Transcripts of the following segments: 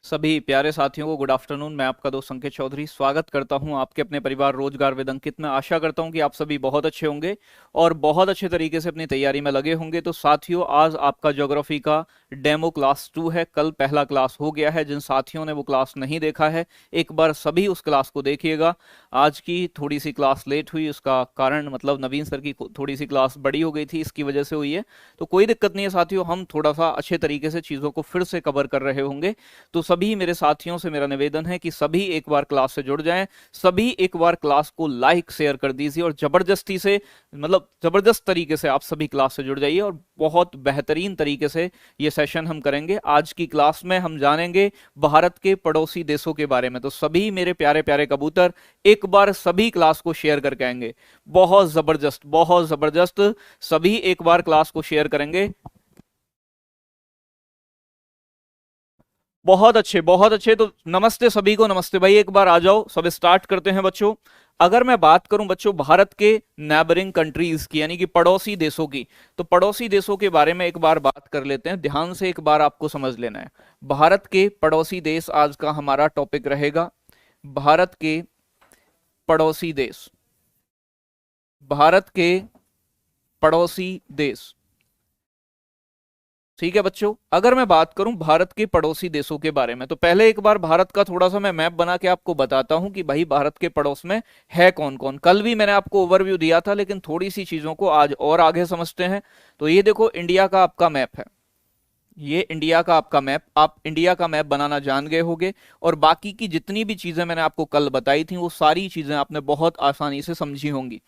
सभी प्यारे साथियों को गुड आफ्टरनून। मैं आपका दोस्त संकेत चौधरी स्वागत करता हूं आपके अपने परिवार रोजगार विद अंकित में। आशा करता हूं कि आप सभी बहुत अच्छे होंगे और बहुत अच्छे तरीके से अपनी तैयारी में लगे होंगे। तो साथियों, आज आपका ज्योग्राफी का डेमो क्लास 2 है। कल पहला क्लास हो गया है। जिन साथियों ने वो क्लास नहीं देखा है, एक बार सभी उस क्लास को देखिएगा। आज की थोड़ी सी क्लास लेट हुई, उसका कारण मतलब नवीन सर की थोड़ी सी क्लास बड़ी हो गई थी, इसकी वजह से हुई है। तो कोई दिक्कत नहीं है साथियों, हम थोड़ा सा अच्छे तरीके से चीज़ों को फिर से कवर कर रहे होंगे। तो सभी मेरे साथियों से मेरा निवेदन है कि सभी एक बार क्लास से जुड़ जाएं। सभी एक बार क्लास को लाइक शेयर कर दीजिए और जबरदस्ती से मतलब जबरदस्त तरीके से आप सभी क्लास से जुड़ जाइए और बहुत बेहतरीन तरीके से ये सेशन हम करेंगे। आज की क्लास में हम जानेंगे भारत के पड़ोसी देशों के बारे में। तो सभी मेरे प्यारे प्यारे कबूतर एक बार सभी क्लास को शेयर करके आएंगे। बहुत जबरदस्त, बहुत जबरदस्त। सभी एक बार क्लास को शेयर करेंगे। बहुत अच्छे, बहुत अच्छे। तो नमस्ते सभी को, नमस्ते भाई। एक बार आ जाओ, सब स्टार्ट करते हैं बच्चों। अगर मैं बात करूं बच्चों भारत के नेबरिंग कंट्रीज की, यानी कि पड़ोसी देशों की, तो पड़ोसी देशों के बारे में एक बार बात कर लेते हैं। ध्यान से एक बार आपको समझ लेना है। भारत के पड़ोसी देश आज का हमारा टॉपिक रहेगा। भारत के पड़ोसी देश, भारत के पड़ोसी देश। ठीक है बच्चों, अगर मैं बात करूं भारत के पड़ोसी देशों के बारे में, तो पहले एक बार भारत का थोड़ा सा मैं मैप बना के आपको बताता हूं कि भाई भारत के पड़ोस में है कौन कौन। कल भी मैंने आपको ओवरव्यू दिया था, लेकिन थोड़ी सी चीजों को आज और आगे समझते हैं। तो ये देखो, इंडिया का आपका मैप है। ये इंडिया का आपका मैप, आप इंडिया का मैप बनाना जान गए होंगे। और बाकी की जितनी भी चीजें मैंने आपको कल बताई थी, वो सारी चीजें आपने बहुत आसानी से समझी होंगी।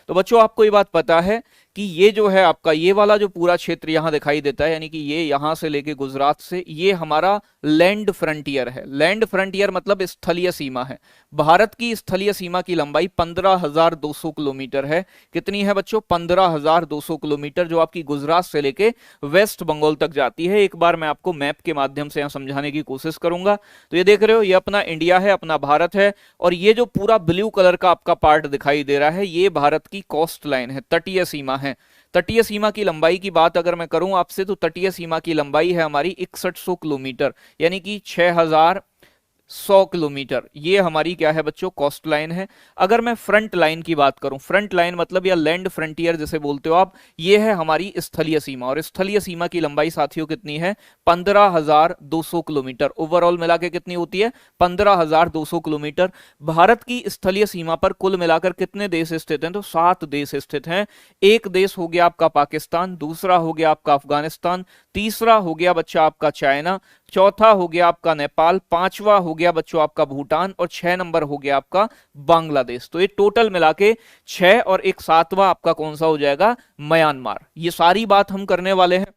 तो बच्चों, आपको ये बात पता है कि ये जो है आपका ये वाला जो पूरा क्षेत्र यहां दिखाई देता है, यानी कि ये यहां से लेके गुजरात से, ये हमारा लैंड फ्रंटियर है। लैंड फ्रंटियर मतलब स्थलीय सीमा है। भारत की स्थलीय सीमा की लंबाई 15,200 किलोमीटर है। कितनी है बच्चों? 15,200 किलोमीटर, जो आपकी गुजरात से लेके वेस्ट बंगाल तक जाती है। एक बार मैं आपको मैप के माध्यम से यहां समझाने की कोशिश करूंगा। तो ये देख रहे हो, ये अपना इंडिया है, अपना भारत है। और ये जो पूरा ब्लू कलर का आपका पार्ट दिखाई दे रहा है, ये भारत की कोस्ट लाइन है, तटीय सीमा है। तटीय सीमा की लंबाई की बात अगर मैं करूं आपसे, तो तटीय सीमा की लंबाई है हमारी 6100 किलोमीटर, यानी कि 6100 किलोमीटर। ये हमारी क्या है बच्चों? कोस्ट लाइन है। अगर मैं फ्रंट लाइन की बात करूं, फ्रंट लाइन मतलब या लैंड फ्रंटियर जिसे बोलते हो आप, ये है हमारी स्थलीय सीमा। और स्थलीय सीमा की लंबाई साथियों कितनी है? 15,200 किलोमीटर। ओवरऑल मिला के कितनी होती है? 15,200 किलोमीटर। भारत की स्थलीय सीमा पर कुल मिलाकर कितने देश स्थित हैं? तो 7 देश स्थित हैं। एक देश हो गया आपका पाकिस्तान, दूसरा हो गया आपका अफगानिस्तान, तीसरा हो गया बच्चा आपका चाइना, चौथा हो गया आपका नेपाल, पांचवा हो गया बच्चों आपका भूटान, और 6 नंबर हो गया आपका बांग्लादेश। तो ये टोटल मिला के 6, और एक सातवां आपका कौन सा हो जाएगा? म्यांमार। ये सारी बात हम करने वाले हैं।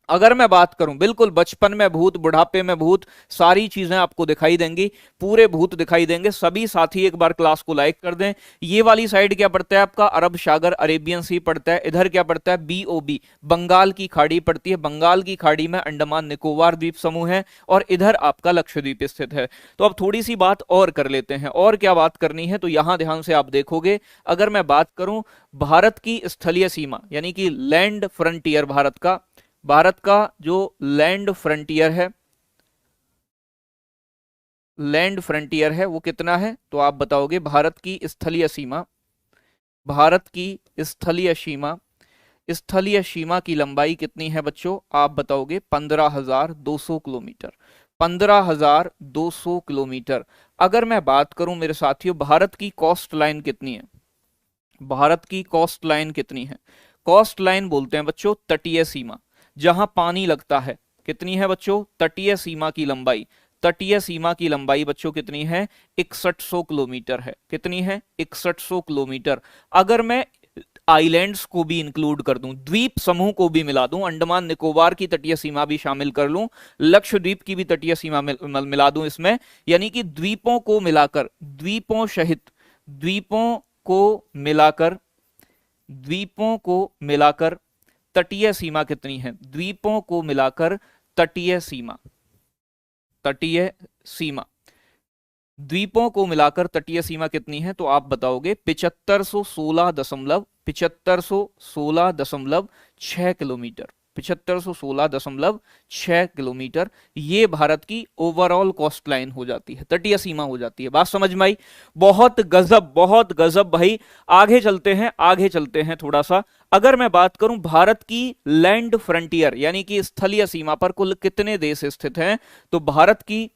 अगर मैं बात करूं, बिल्कुल बचपन में भूत, बुढ़ापे में भूत, सारी चीजें आपको दिखाई देंगी, पूरे भूत दिखाई देंगे। सभी साथी एक बार क्लास को लाइक कर दें। ये वाली साइड क्या पड़ता है आपका? अरब सागर, अरेबियन सी पड़ता है। इधर क्या पड़ता है? बीओबी, बंगाल की खाड़ी पड़ती है। बंगाल की खाड़ी में अंडमान निकोबार द्वीप समूह है, और इधर आपका लक्षद्वीप स्थित है। तो अब थोड़ी सी बात और कर लेते हैं। और क्या बात करनी है, तो यहां ध्यान से आप देखोगे। अगर मैं बात करूं भारत की स्थलीय सीमा, यानी कि लैंड फ्रंटियर, भारत का जो लैंड फ्रंटियर है, लैंड फ्रंटियर है वो कितना है? तो आप बताओगे। भारत की स्थलीय सीमा, भारत की स्थलीय सीमा, स्थलीय सीमा की लंबाई कितनी है बच्चों? आप बताओगे 15,200 किलोमीटर। 15,200 किलोमीटर। अगर मैं बात करूं मेरे साथियों, भारत की कोस्ट लाइन कितनी है? भारत की कोस्ट लाइन कितनी है? कोस्ट लाइन बोलते हैं बच्चों तटीय सीमा, जहां पानी लगता है। कितनी है बच्चों? तटीय सीमा की लंबाई, तटीय सीमा की लंबाई बच्चों कितनी है? 6100 किलोमीटर है। कितनी है? 6100 किलोमीटर। अगर मैं आइलैंड्स को भी इंक्लूड कर दूं, द्वीप समूह को भी मिला दूं, अंडमान निकोबार की तटीय सीमा भी शामिल कर लूं, लक्षद्वीप की भी तटीय सीमा मिला दूं इसमें, यानी कि द्वीपों को मिलाकर, द्वीपों सहित, द्वीपों को मिलाकर, द्वीपों को मिलाकर तटीय सीमा कितनी है? द्वीपों को मिलाकर तटीय सीमा, तटीय सीमा, द्वीपों को मिलाकर तटीय सीमा कितनी है? तो आप बताओगे 7516.6 किलोमीटर। 7516.6 किलोमीटर। ये भारत की ओवरऑल कोस्ट लाइन हो जाती है, तटीय सीमा हो जाती है। बात समझ में आई? बहुत गजब, बहुत गजब भाई। आगे चलते हैं, आगे चलते हैं थोड़ा सा। अगर मैं बात करूं भारत की लैंड फ्रंटियर यानी कि स्थलीय सीमा पर कुल कितने देश स्थित हैं, तो भारत की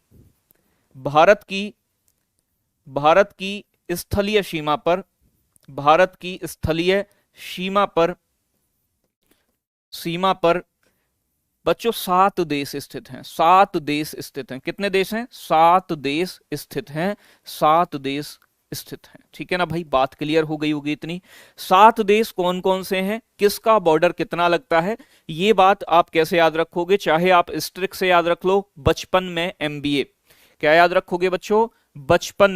भारत की स्थलीय सीमा पर, भारत की स्थलीय सीमा पर बच्चों 7 देश स्थित हैं। 7 देश स्थित हैं। कितने देश हैं? 7 देश स्थित हैं। 7 देश स्थित हैं। ठीक है ना भाई, बात क्लियर हो गई होगी इतनी। 7 देश कौन कौन से हैं, किसका बॉर्डर कितना लगता है, ये बात आप कैसे याद रखोगे? चाहे आप स्ट्रिक्ट से याद रख लो, बचपन में एमबीए क्या याद रखोगे बच्चों? बचपन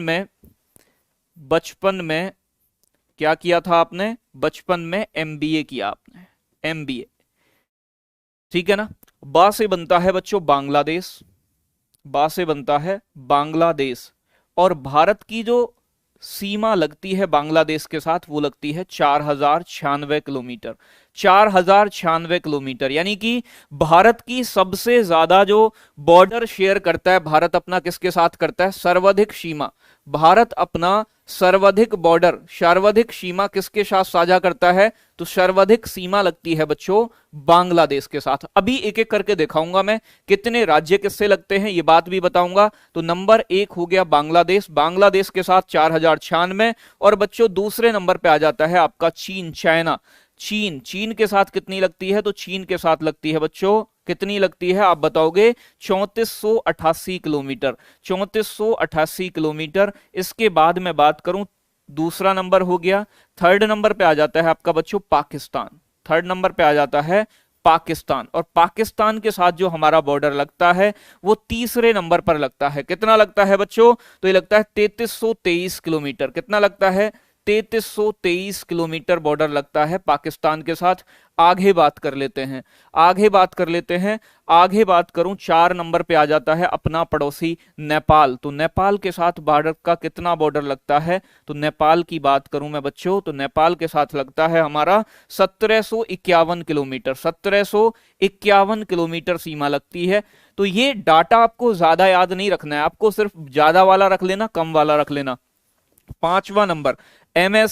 में क्या किया था आपने? बचपन में एमबीए किया आपने, एमबीए। ठीक है ना। बा से बनता है बच्चों बांग्लादेश, बा से बनता है बांग्लादेश। और भारत की जो सीमा लगती है बांग्लादेश के साथ वो लगती है 4096 किलोमीटर। 4096 किलोमीटर यानी कि भारत की सबसे ज्यादा जो बॉर्डर शेयर करता है भारत अपना किसके साथ करता है? सर्वाधिक सीमा भारत अपना सर्वाधिक बॉर्डर, सर्वाधिक सीमा किसके साथ साझा करता है? तो सर्वाधिक सीमा लगती है बच्चों बांग्लादेश के साथ। अभी एक एक करके दिखाऊंगा मैं कितने राज्य किससे लगते हैं, ये बात भी बताऊंगा। तो नंबर 1 हो गया बांग्लादेश, बांग्लादेश के साथ 4096। और बच्चों दूसरे नंबर पे आ जाता है आपका चीन, चाइना। चीन के साथ कितनी लगती है? तो चीन के साथ लगती है बच्चों, कितनी लगती है आप बताओगे? 3488 किलोमीटर, 3488 किलोमीटर। इसके बाद मैं बात करूं, दूसरा नंबर हो गया। थर्ड नंबर पे आ जाता है आपका बच्चों पाकिस्तान, थर्ड नंबर पे आ जाता है पाकिस्तान। और पाकिस्तान के साथ जो हमारा बॉर्डर लगता है वो तीसरे नंबर पर लगता है। कितना लगता है बच्चों? तो ये लगता है 3323 किलोमीटर। कितना लगता है? 3323 किलोमीटर बॉर्डर लगता है पाकिस्तान के साथ। आगे बात कर लेते हैं, आगे बात कर लेते हैं। आगे बात करूं, 4 नंबर पे आ जाता है अपना पड़ोसी नेपाल। तो नेपाल के साथ भारत का कितना बॉर्डर लगता है? तो नेपाल की बात करूं मैं बच्चों, तो नेपाल के साथ लगता है हमारा 1751 किलोमीटर, 1751 किलोमीटर सीमा लगती है। तो ये डाटा आपको ज्यादा याद नहीं रखना है, आपको सिर्फ ज्यादा वाला रख लेना, कम वाला रख लेना। 5वां नंबर मैं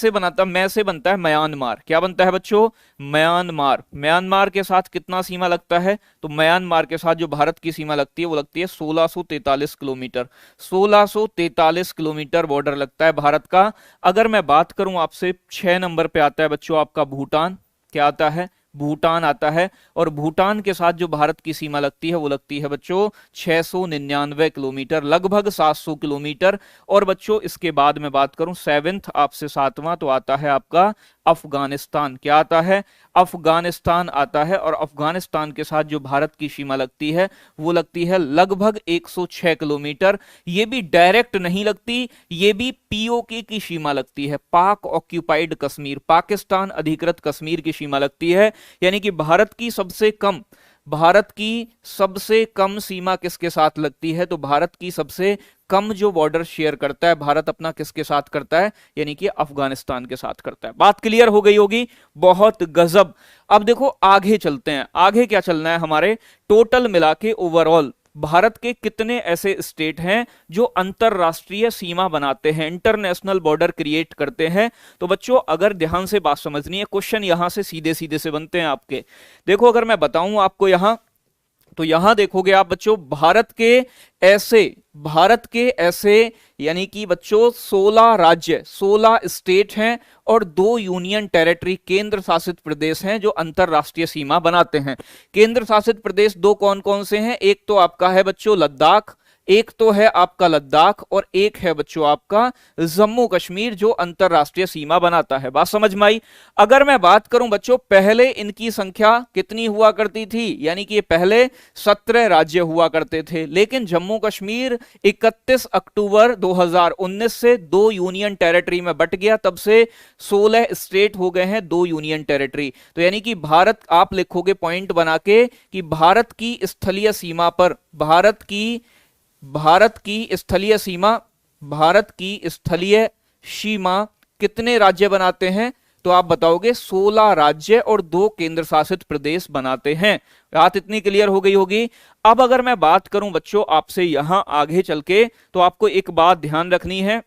से बनता है म्यांमार। क्या बनता है बच्चों? म्यांमार। म्यांमार के साथ कितना सीमा लगता है? तो म्यांमार के साथ जो भारत की सीमा लगती है वो लगती है 1643 किलोमीटर, 1643 किलोमीटर बॉर्डर लगता है भारत का। अगर मैं बात करूं आपसे, 6 नंबर पे आता है बच्चों आपका भूटान। क्या आता है? भूटान आता है। और भूटान के साथ जो भारत की सीमा लगती है वो लगती है बच्चों 699 किलोमीटर, लगभग 700 किलोमीटर। और बच्चों इसके बाद में बात करूं, 7th आपसे 7वां, तो आता है आपका अफगानिस्तान। क्या आता है? अफगानिस्तान आता है। और अफगानिस्तान के साथ जो भारत की सीमा लगती है वो लगती है लगभग 106 किलोमीटर। ये भी डायरेक्ट नहीं लगती, ये भी पीओके की सीमा लगती है, पाक ऑक्यूपाइड कश्मीर, पाकिस्तान अधिकृत कश्मीर की सीमा लगती है। यानी कि भारत की सबसे कम सीमा किसके साथ लगती है? तो भारत की सबसे कम जो बॉर्डर शेयर करता है भारत अपना किसके साथ करता है? यानी कि अफगानिस्तान के साथ करता है। बात क्लियर हो गई होगी, बहुत गजब। अब देखो आगे चलते हैं, आगे क्या चलना है हमारे, टोटल मिला के ओवरऑल भारत के कितने ऐसे स्टेट हैं जो अंतरराष्ट्रीय सीमा बनाते हैं, इंटरनेशनल बॉर्डर क्रिएट करते हैं। तो बच्चों अगर ध्यान से बात समझनी है, क्वेश्चन यहां से सीधे सीधे से बनते हैं आपके। देखो अगर मैं बताऊं आपको यहां, तो यहां देखोगे आप बच्चों भारत के ऐसे यानी कि बच्चों 16 राज्य, 16 स्टेट हैं और 2 यूनियन टेरिटरी, केंद्र शासित प्रदेश हैं जो अंतरराष्ट्रीय सीमा बनाते हैं। केंद्र शासित प्रदेश 2 कौन कौन से हैं? एक तो आपका है बच्चों लद्दाख, एक तो है आपका लद्दाख, और एक है बच्चों आपका जम्मू कश्मीर जो अंतरराष्ट्रीय सीमा बनाता है। बात समझ में आई? अगर मैं बात करूं बच्चों, पहले इनकी संख्या कितनी हुआ करती थी, यानी कि पहले 17 राज्य हुआ करते थे, लेकिन जम्मू कश्मीर 31 अक्टूबर 2019 से 2 यूनियन टेरिटरी में बट गया, तब से 16 स्टेट हो गए हैं 2 यूनियन टेरिटरी। तो यानी कि भारत, आप लिखोगे पॉइंट बना के कि भारत की स्थलीय सीमा पर, भारत की स्थलीय सीमा कितने राज्य बनाते हैं? तो आप बताओगे 16 राज्य और 2 केंद्र शासित प्रदेश बनाते हैं। बात इतनी क्लियर हो गई होगी। अब अगर मैं बात करूं बच्चों आपसे यहां आगे चल के, तो आपको एक बात ध्यान रखनी है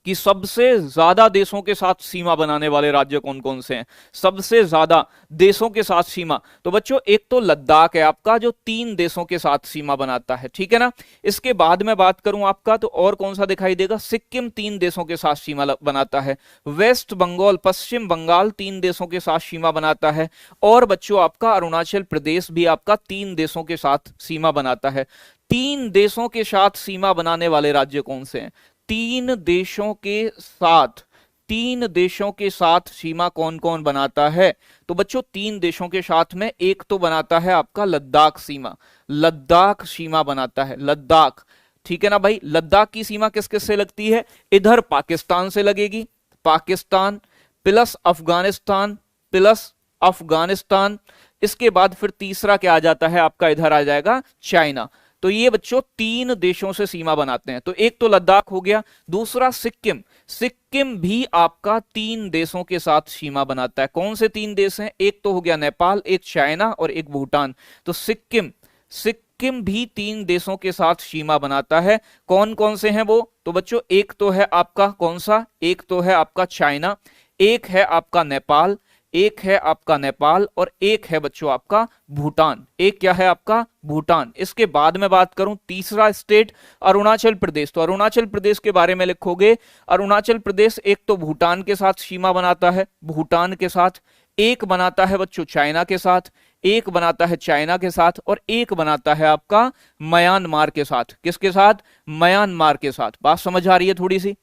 कि सबसे ज्यादा देशों के साथ सीमा बनाने वाले राज्य कौन कौन से हैं। सबसे ज्यादा देशों के साथ सीमा, तो बच्चों एक तो लद्दाख है आपका जो 3 देशों के साथ सीमा बनाता है, ठीक है ना। इसके बाद में बात करूं आपका तो और कौन सा दिखाई देगा, सिक्किम 3 देशों के साथ सीमा बनाता है। वेस्ट बंगाल, पश्चिम बंगाल 3 देशों के साथ सीमा बनाता है। और बच्चों आपका अरुणाचल प्रदेश भी आपका 3 देशों के साथ सीमा बनाता है। 3 देशों के साथ सीमा बनाने वाले राज्य कौन से हैं, 3 देशों के साथ, 3 देशों के साथ सीमा कौन कौन बनाता है। तो बच्चों 3 देशों के साथ में एक तो बनाता है आपका लद्दाख सीमा, लद्दाख सीमा बनाता है, लद्दाख, ठीक है ना भाई। लद्दाख की सीमा किस किस से लगती है, इधर पाकिस्तान से लगेगी, पाकिस्तान प्लस अफगानिस्तान, प्लस अफगानिस्तान। इसके बाद फिर तीसरा क्या आ जाता है आपका, इधर आ जाएगा चाइना। तो ये बच्चों 3 देशों से सीमा बनाते हैं। तो एक तो लद्दाख हो गया, दूसरा सिक्किम, सिक्किम भी आपका 3 देशों के साथ सीमा बनाता है। कौन से 3 देश हैं, एक तो हो गया नेपाल, एक चाइना और एक भूटान। तो सिक्किम, सिक्किम भी 3 देशों के साथ सीमा बनाता है। कौन कौन से हैं वो, तो बच्चों एक तो है आपका कौन सा, एक तो है आपका चाइना, एक है आपका नेपाल, एक है आपका नेपाल और एक है बच्चों आपका भूटान। एक क्या है आपका भूटान। इसके बाद में बात करूं तीसरा स्टेट अरुणाचल प्रदेश, तो अरुणाचल प्रदेश के बारे में लिखोगे, अरुणाचल प्रदेश एक तो भूटान के साथ सीमा बनाता है, भूटान के साथ, एक बनाता है बच्चों चाइना के साथ, एक बनाता है चाइना के साथ और एक बनाता है आपका म्यांमार के साथ। किसके साथ, म्यांमार के साथ। बात समझ आ रही है थोड़ी सी,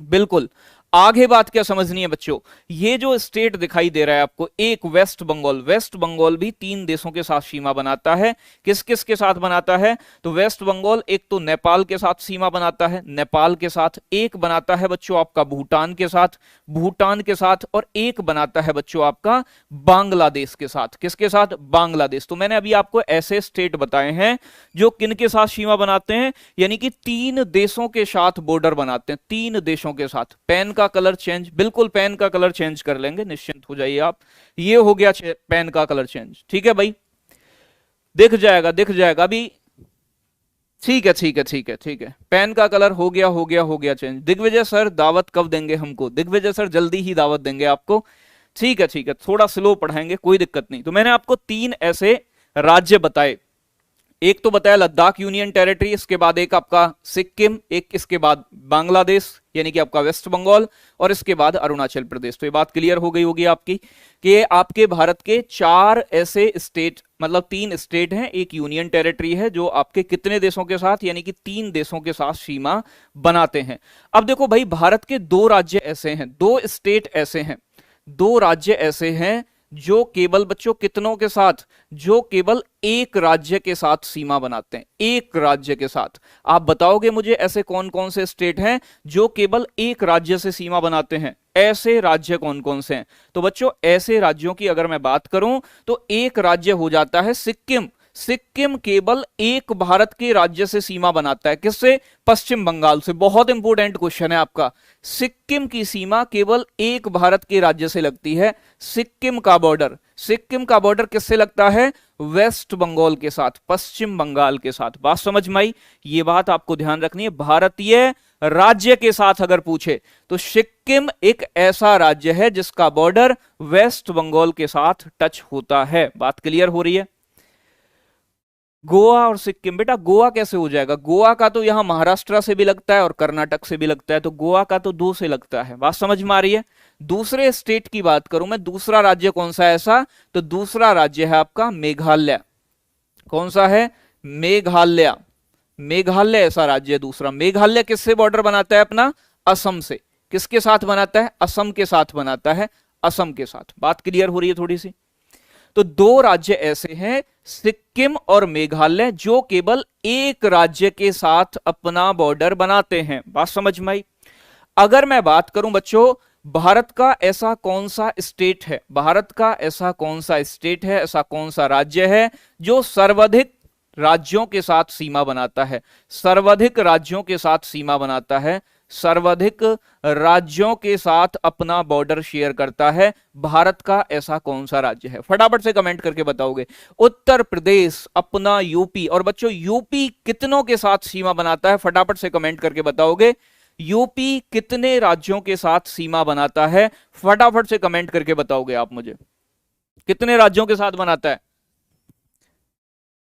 बिल्कुल। आगे बात क्या समझनी है बच्चों, ये जो स्टेट दिखाई दे रहा है आपको, एक वेस्ट बंगाल, वेस्ट बंगाल भी 3 देशों के साथ सीमा बनाता है। किस किस के साथ बनाता है, तो वेस्ट बंगाल एक तो नेपाल के साथ सीमा बनाता है, नेपाल के साथ, एक बनाता है बच्चों आपका भूटान के साथ, भूटान के साथ और एक बनाता है बच्चों आपका बांग्लादेश के साथ। किसके साथ, बांग्लादेश। तो मैंने अभी आपको ऐसे स्टेट बताए हैं जो किन के साथ सीमा बनाते हैं, यानी कि 3 देशों के साथ बॉर्डर बनाते हैं, 3 देशों के साथ। पेन का कलर चेंज, बिल्कुल पेन का कलर चेंज कर लेंगे, निश्चिंत हो जाइए आप। ये हो गया पेन का कलर चेंज, ठीक है भाई, दिख जाएगा, दिख जाएगा अभी, ठीक है ठीक है ठीक है ठीक है। पेन का कलर हो गया हो गया हो गया चेंज। दिग्विजय सर दावत कब देंगे हमको, दिग्विजय सर जल्दी ही दावत देंगे आपको, ठीक है ठीक है, थोड़ा स्लो पढ़ाएंगे, कोई दिक्कत नहीं। तो मैंने आपको 3 ऐसे राज्य बताए, एक तो बताया लद्दाख यूनियन टेरिटरी, इसके बाद एक आपका सिक्किम, एक इसके बाद बांग्लादेश यानी कि आपका वेस्ट बंगाल और इसके बाद अरुणाचल प्रदेश। तो ये बात क्लियर हो गई होगी आपकी कि आपके भारत के 4 ऐसे स्टेट, मतलब 3 स्टेट हैं, एक यूनियन टेरिटरी है जो आपके कितने देशों के साथ, यानी कि 3 देशों के साथ सीमा बनाते हैं। अब देखो भाई, भारत के 2 राज्य ऐसे हैं, 2 स्टेट ऐसे हैं, 2 राज्य ऐसे हैं जो केवल बच्चों कितनों के साथ, जो केवल एक राज्य के साथ सीमा बनाते हैं, एक राज्य के साथ। आप बताओगे मुझे ऐसे कौन कौन से स्टेट हैं जो केवल एक राज्य से सीमा बनाते हैं, ऐसे राज्य कौन कौन से हैं। तो बच्चों ऐसे राज्यों की अगर मैं बात करूं तो एक राज्य हो जाता है सिक्किम। सिक्किम केवल एक भारत के राज्य से सीमा बनाता है, किससे, पश्चिम बंगाल से। बहुत इंपॉर्टेंट क्वेश्चन है आपका, सिक्किम की सीमा केवल एक भारत के राज्य से लगती है। सिक्किम का बॉर्डर, सिक्किम का बॉर्डर किससे लगता है, वेस्ट बंगाल के साथ, पश्चिम बंगाल के साथ। बात समझ में आई, ये बात आपको ध्यान रखनी है। भारतीय राज्य के साथ अगर पूछे तो सिक्किम एक ऐसा राज्य है जिसका बॉर्डर वेस्ट बंगाल के साथ टच होता है। बात क्लियर हो रही है। गोवा और सिक्किम, बेटा गोवा कैसे हो जाएगा, गोवा का तो यहां महाराष्ट्र से भी लगता है और कर्नाटक से भी लगता है, तो गोवा का तो 2 से लगता है। बात समझ में आ रही है। दूसरे स्टेट की बात करूं मैं, दूसरा राज्य कौन सा है ऐसा, तो दूसरा राज्य है आपका मेघालय। कौन सा है, मेघालय। मेघालय ऐसा राज्य है दूसरा। मेघालय किससे बॉर्डर बनाता है अपना, असम से। किसके साथ बनाता है, असम के साथ बनाता है, असम के साथ। बात क्लियर हो रही है थोड़ी सी। तो 2 राज्य ऐसे हैं सिक्किम और मेघालय जो केवल एक राज्य के साथ अपना बॉर्डर बनाते हैं। बात समझ में आई। अगर मैं बात करूं बच्चों भारत का ऐसा कौन सा स्टेट है, भारत का ऐसा कौन सा स्टेट है, ऐसा कौन सा राज्य है जो सर्वाधिक राज्यों के साथ सीमा बनाता है, सर्वाधिक राज्यों के साथ सीमा बनाता है, सर्वाधिक राज्यों के साथ अपना बॉर्डर शेयर करता है? भारत का ऐसा कौन सा राज्य है? फटाफट से कमेंट करके बताओगे। उत्तर प्रदेश, अपना यूपी। और बच्चों यूपी कितनों के साथ सीमा बनाता है? फटाफट से कमेंट करके बताओगे। यूपी कितने राज्यों के साथ सीमा बनाता है? फटाफट से कमेंट करके बताओगे आप मुझे। कितने राज्यों के साथ बनाता है?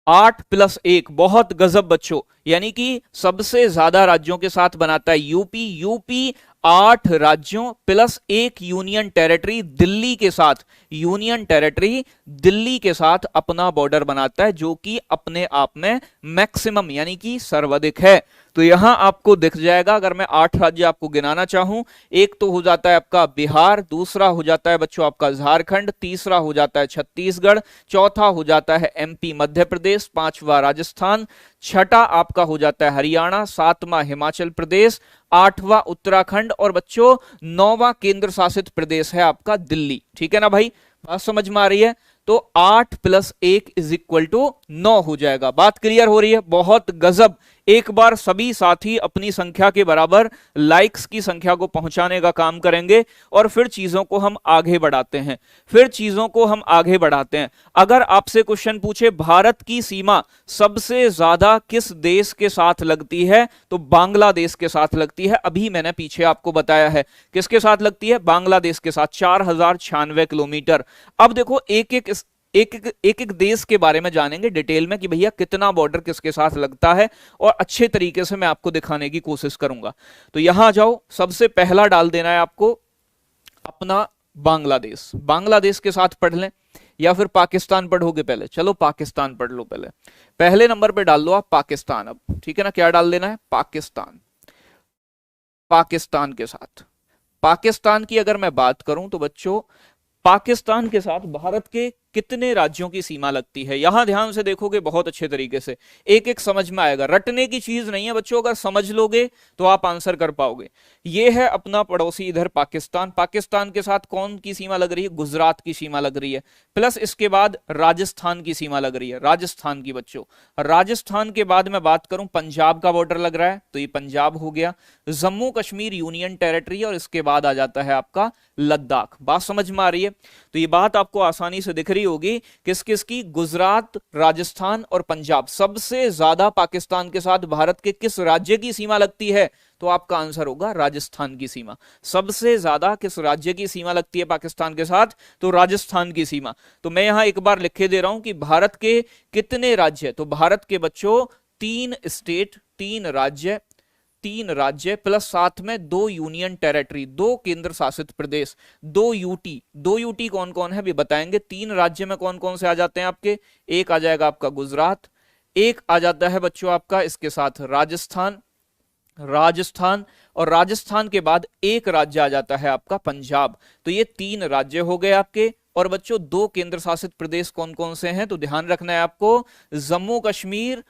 8+1। बहुत गजब बच्चों, यानी कि सबसे ज्यादा राज्यों के साथ बनाता है यूपी। यूपी 8 राज्यों प्लस एक यूनियन टेरिटरी दिल्ली के साथ, यूनियन टेरिटरी दिल्ली के साथ अपना बॉर्डर बनाता है, जो कि अपने आप में मैक्सिमम यानी कि सर्वाधिक है। तो यहां आपको दिख जाएगा, अगर मैं 8 राज्य आपको गिनाना चाहूं, एक तो हो जाता है आपका बिहार, दूसरा हो जाता है बच्चों आपका झारखंड, तीसरा हो जाता है छत्तीसगढ़, चौथा हो जाता है एमपी मध्य प्रदेश, पांचवा राजस्थान, छठा आपका हो जाता है हरियाणा, सातवां हिमाचल प्रदेश, आठवां उत्तराखंड और बच्चों नौवां केंद्र शासित प्रदेश है आपका दिल्ली। ठीक है ना भाई, बात समझ में आ रही है? तो 8+1=9 हो जाएगा। बात क्लियर हो रही है? बहुत गजब। एक बार सभी साथी अपनी संख्या के बराबर लाइक्स की संख्या को पहुंचाने का काम करेंगे और फिर चीजों को हम आगे बढ़ाते हैं, अगर आपसे क्वेश्चन पूछे भारत की सीमा सबसे ज्यादा किस देश के साथ लगती है, तो बांग्लादेश के साथ लगती है। अभी मैंने पीछे आपको बताया है किसके साथ लगती है, बांग्लादेश के साथ, 4096 किलोमीटर। अब देखो एक देश के बारे में जानेंगे डिटेल में कि भैया कितना बॉर्डर किसके साथ लगता है, और अच्छे तरीके से मैं आपको दिखाने की कोशिश करूंगा। तो यहां आ जाओ, सबसे पहला डाल देना है आपको अपना बांग्लादेश। बांग्लादेश के साथ पढ़ लें या फिर पाकिस्तान पढ़ोगे पहले? चलो पाकिस्तान पढ़ लो पहले। पहले नंबर पे डाल लो आप पाकिस्तान। अब ठीक है ना, क्या डाल देना है? पाकिस्तान। पाकिस्तान के साथ, पाकिस्तान की अगर मैं बात करूं तो बच्चों पाकिस्तान के साथ भारत के कितने राज्यों की सीमा लगती है? यहां ध्यान से देखोगे बहुत अच्छे तरीके से, एक एक समझ में आएगा। रटने की चीज नहीं है बच्चों, अगर समझ लोगे तो आप आंसर कर पाओगे। यह है अपना पड़ोसी इधर पाकिस्तान। पाकिस्तान के साथ कौन की सीमा लग रही है? गुजरात की सीमा लग रही है, प्लस इसके बाद राजस्थान की सीमा लग रही है, राजस्थान की बच्चों। राजस्थान के बाद मैं बात करूं, पंजाब का बॉर्डर लग रहा है, तो ये पंजाब हो गया। जम्मू कश्मीर यूनियन टेरिटरी, और इसके बाद आ जाता है आपका लद्दाख। बात समझ में आ रही है? तो ये बात आपको आसानी से दिख रही होगी किस किस की, गुजरात, राजस्थान और पंजाब। सबसे ज्यादा पाकिस्तान के साथ भारत के किस राज्य की सीमा लगती है? तो आपका आंसर होगा राजस्थान की सीमा। सबसे ज्यादा किस राज्य की सीमा लगती है पाकिस्तान के साथ? तो राजस्थान की सीमा। तो मैं यहां एक बार लिख के दे रहा हूं कि भारत के कितने राज्य, तो भारत के बच्चों 3 स्टेट, 3 राज्य प्लस साथ में 2 यूनियन टेरिटरी, 2 केंद्र शासित प्रदेश, 2 यूटी। 2 यूटी कौन कौन है अभी बताएंगे। 3 राज्य में कौन कौन से आ जाते हैं आपके? एक आ जाएगा आपका गुजरात, एक आ जाता है बच्चों आपका इसके साथ राजस्थान और राजस्थान के बाद एक राज्य आ जाता है आपका पंजाब। तो ये 3 राज्य हो गए आपके। और बच्चों 2 केंद्र शासित प्रदेश कौन कौन से हैं? तो ध्यान रखना है आपको, जम्मू कश्मीर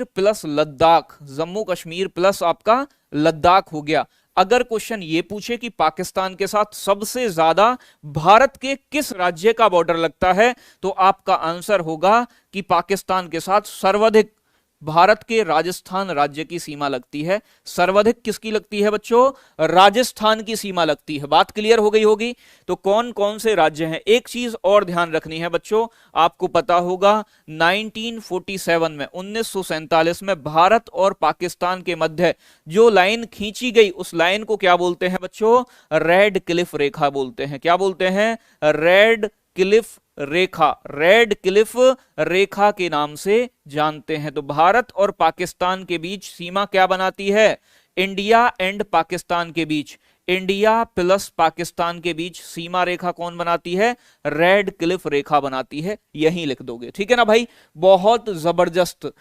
प्लस लद्दाख, जम्मू कश्मीर प्लस आपका लद्दाख हो गया। अगर क्वेश्चन ये पूछे कि पाकिस्तान के साथ सबसे ज्यादा भारत के किस राज्य का बॉर्डर लगता है, तो आपका आंसर होगा कि पाकिस्तान के साथ सर्वाधिक भारत के राजस्थान राज्य की सीमा लगती है। सर्वाधिक किसकी लगती है बच्चों? राजस्थान की सीमा लगती है। बात क्लियर हो गई होगी। तो कौन कौन से राज्य हैं? एक चीज और ध्यान रखनी है बच्चों, आपको पता होगा 1947 में, 1947 में भारत और पाकिस्तान के मध्य जो लाइन खींची गई, उस लाइन को क्या बोलते हैं बच्चों? रेड क्लिफ रेखा बोलते हैं। क्या बोलते हैं? रेड क्लिफ रेखा, रेड क्लिफ रेखा के नाम से जानते हैं। तो भारत और पाकिस्तान के बीच सीमा क्या बनाती है? इंडिया एंड पाकिस्तान के बीच, इंडिया प्लस पाकिस्तान के बीच सीमा रेखा कौन बनाती है? रेड क्लिफ रेखा बनाती है। यही लिख दोगे, ठीक है ना भाई? बहुत जबरदस्त।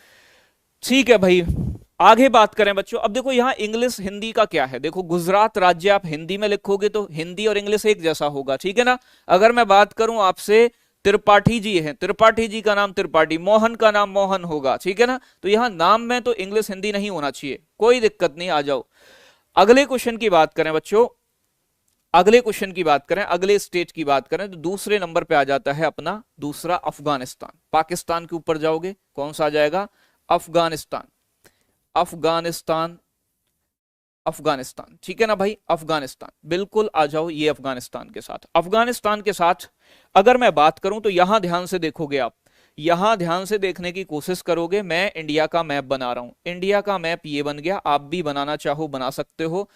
ठीक है भाई, आगे बात करें बच्चों। अब देखो यहां इंग्लिश हिंदी का क्या है, देखो गुजरात राज्य आप हिंदी में लिखोगे तो हिंदी और इंग्लिश एक जैसा होगा, ठीक है ना। अगर मैं बात करूं आपसे, त्रिपाठी जी हैं, त्रिपाठी जी का नाम त्रिपाठी, मोहन का नाम मोहन होगा, ठीक है ना। तो यहां नाम में तो इंग्लिश हिंदी नहीं होना चाहिए, कोई दिक्कत नहीं, आ जाओ। अगले क्वेश्चन की बात करें बच्चों, अगले क्वेश्चन की बात करें, अगले स्टेट की बात करें, तो दूसरे नंबर पे आ जाता है अपना दूसरा अफगानिस्तान। पाकिस्तान के ऊपर जाओगे, कौन सा आ जाएगा? अफगानिस्तान। अफगानिस्तान, अफगानिस्तान, ठीक है ना भाई, अफगानिस्तान, बिल्कुल आ जाओ, ये अफगानिस्तान के साथ, अफगानिस्तान के साथ अगर मैं बात करूं तो यहां ध्यान से देखोगे आप, यहां ध्यान से देखने की कोशिश करोगे, मैं इंडिया का मैप बना रहा हूं, इंडिया का मैप ये बन गया, आप भी बनाना चाहो बना सकते हो,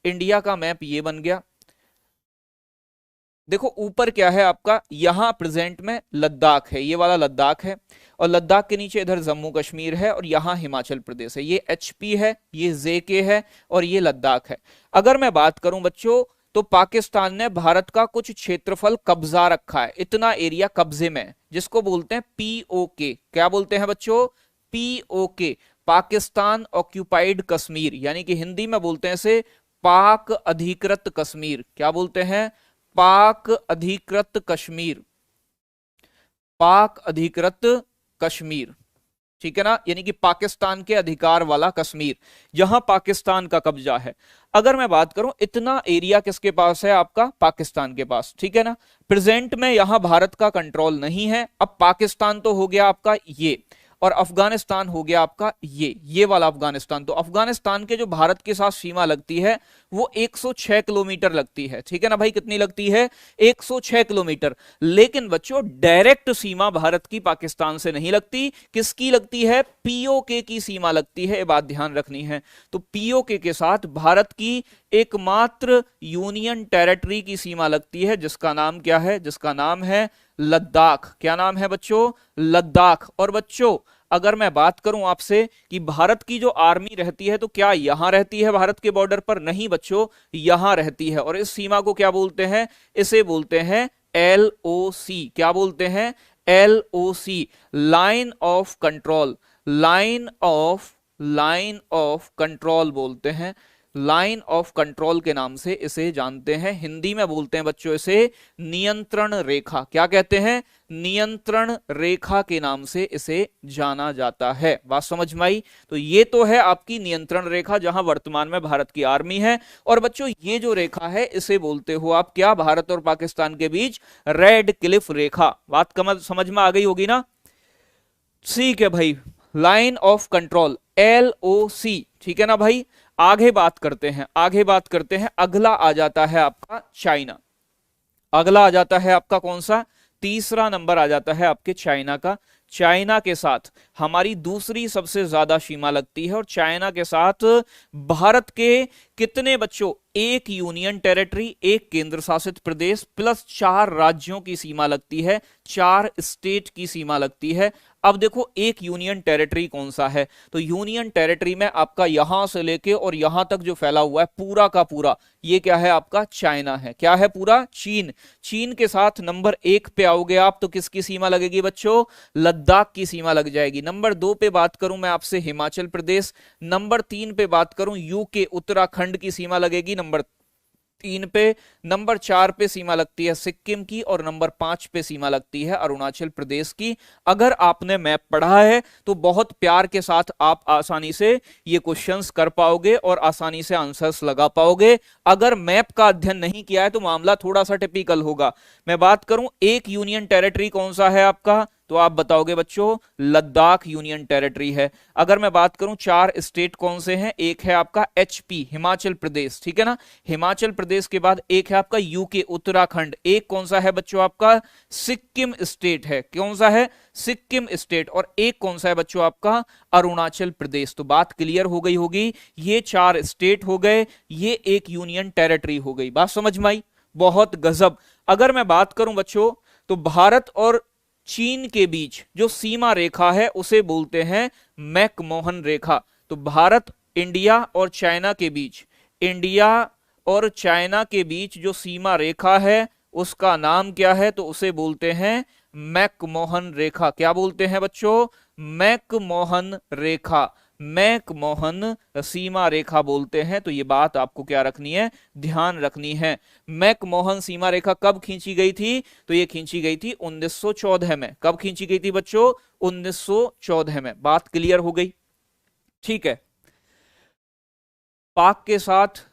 इंडिया का मैप ये बन गया। देखो ऊपर क्या है आपका, यहां प्रेजेंट में लद्दाख है, ये वाला लद्दाख है, और लद्दाख के नीचे इधर जम्मू कश्मीर है, और यहां हिमाचल प्रदेश है, ये एचपी है, ये जेके है, और ये लद्दाख है। अगर मैं बात करूं बच्चों, तो पाकिस्तान ने भारत का कुछ क्षेत्रफल कब्जा रखा है, इतना एरिया कब्जे में है, जिसको बोलते हैं पीओके, क्या बोलते हैं बच्चों, पीओके, पाकिस्तान ऑक्यूपाइड कश्मीर, यानी कि हिंदी में बोलते हैं इसे पाक अधिकृत कश्मीर, क्या बोलते हैं, पाक अधिकृत कश्मीर, पाक अधिकृत कश्मीर, ठीक है ना, यानी कि पाकिस्तान के अधिकार वाला कश्मीर, जहां पाकिस्तान का कब्जा है। अगर मैं बात करूं, इतना एरिया किसके पास है, आपका पाकिस्तान के पास, ठीक है ना, प्रेजेंट में यहां भारत का कंट्रोल नहीं है। अब पाकिस्तान तो हो गया आपका ये, और अफगानिस्तान हो गया आपका ये वाला अफगानिस्तान। तो अफगानिस्तान के जो भारत के साथ सीमा लगती है वो 106 किलोमीटर लगती है, ठीक है ना भाई, कितनी लगती है, 106 किलोमीटर। लेकिन बच्चों डायरेक्ट सीमा भारत की पाकिस्तान से नहीं लगती, किसकी लगती है, पीओके की सीमा लगती है, ये बात ध्यान रखनी है। तो पीओके के साथ भारत की एकमात्र यूनियन टेरिटरी की सीमा लगती है, जिसका नाम क्या है, जिसका नाम है लद्दाख, क्या नाम है बच्चों, लद्दाख। और बच्चों अगर मैं बात करूं आपसे कि भारत की जो आर्मी रहती है तो क्या यहां रहती है भारत के बॉर्डर पर, नहीं बच्चों, यहां रहती है, और इस सीमा को क्या बोलते हैं, इसे बोलते हैं एलओसी, क्या बोलते हैं, LOC, line of control, line of control बोलते हैं, लाइन ऑफ कंट्रोल के नाम से इसे जानते हैं। हिंदी में बोलते हैं बच्चों इसे नियंत्रण रेखा, क्या कहते हैं, नियंत्रण रेखा के नाम से इसे जाना जाता है। बात समझ में आई, तो ये तो है आपकी नियंत्रण रेखा जहां वर्तमान में भारत की आर्मी है। और बच्चों ये जो रेखा है इसे बोलते हो आप क्या, भारत और पाकिस्तान के बीच रेड क्लिफ रेखा। बात समझ में आ गई होगी ना, ठीक है भाई, लाइन ऑफ कंट्रोल एलओसी, ठीक है ना भाई। आगे बात करते हैं, आगे बात करते हैं, अगला आ जाता है आपका चाइना, अगला आ जाता है आपका कौन सा, तीसरा नंबर आ जाता है आपके चाइना का। चाइना के साथ हमारी दूसरी सबसे ज्यादा सीमा लगती है, और चाइना के साथ भारत के कितने बच्चों, एक यूनियन टेरिटरी, एक केंद्र शासित प्रदेश प्लस 4 राज्यों की सीमा लगती है, 4 स्टेट की सीमा लगती है। अब देखो एक यूनियन टेरिटरी कौन सा है, तो यूनियन टेरिटरी में आपका यहां से लेके और यहां तक जो फैला हुआ है पूरा का पूरा, ये क्या है आपका, चाइना है, क्या है पूरा, चीन। चीन के साथ नंबर 1 पे आओगे आप तो किसकी सीमा लगेगी बच्चों, लद्दाख की सीमा लग जाएगी। नंबर 2 पे बात करूं मैं आपसे, हिमाचल प्रदेश। नंबर 3 पे बात करूं यूके, उत्तराखंड की सीमा लगेगी नंबर 3 पे। नंबर 4 पे सीमा लगती है सिक्किम की, और नंबर 5 पे सीमा लगती है अरुणाचल प्रदेश की। अगर आपने मैप पढ़ा है तो बहुत प्यार के साथ आप आसानी से ये क्वेश्चंस कर पाओगे और आसानी से आंसर्स लगा पाओगे। अगर मैप का अध्ययन नहीं किया है तो मामला थोड़ा सा टिपिकल होगा। मैं बात करूं एक यूनियन टेरिटरी कौन सा है आपका, तो आप बताओगे बच्चों लद्दाख यूनियन टेरिटरी है। अगर मैं बात करूं 4 स्टेट कौन से हैं, एक है आपका एचपी हिमाचल प्रदेश, ठीक है ना, हिमाचल प्रदेश के बाद एक है आपका यूके उत्तराखंड, एक कौन सा है बच्चों आपका सिक्किम स्टेट है, कौन सा है, सिक्किम स्टेट, और एक कौन सा है बच्चों आपका अरुणाचल प्रदेश। तो बात क्लियर हो गई होगी, ये 4 स्टेट हो गए, ये एक यूनियन टेरिटरी हो गई। बात समझ में आई, बहुत गजब। अगर मैं बात करूं बच्चों तो भारत और चीन के बीच जो सीमा रेखा है उसे बोलते हैं मैकमोहन रेखा। तो भारत इंडिया और चाइना के बीच, इंडिया और चाइना के बीच जो सीमा रेखा है उसका नाम क्या है, तो उसे बोलते हैं मैकमोहन रेखा। क्या बोलते हैं बच्चों, मैकमोहन रेखा, मैकमोहन सीमा रेखा बोलते हैं। तो ये बात आपको क्या रखनी है, ध्यान रखनी है। मैकमोहन सीमा रेखा कब खींची गई थी, तो ये खींची गई थी 1914 में। कब खींची गई थी बच्चों, 1914 में। बात क्लियर हो गई, ठीक है। पाक के साथ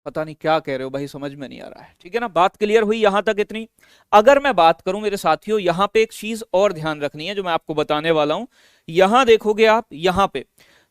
पता नहीं क्या कह रहे हो भाई, समझ में नहीं आ रहा है, ठीक है ना, बात क्लियर हुई यहां तक इतनी। अगर मैं बात करूं मेरे साथियों, यहां पे एक चीज और ध्यान रखनी है जो मैं आपको बताने वाला हूं। यहां देखोगे आप, यहां पे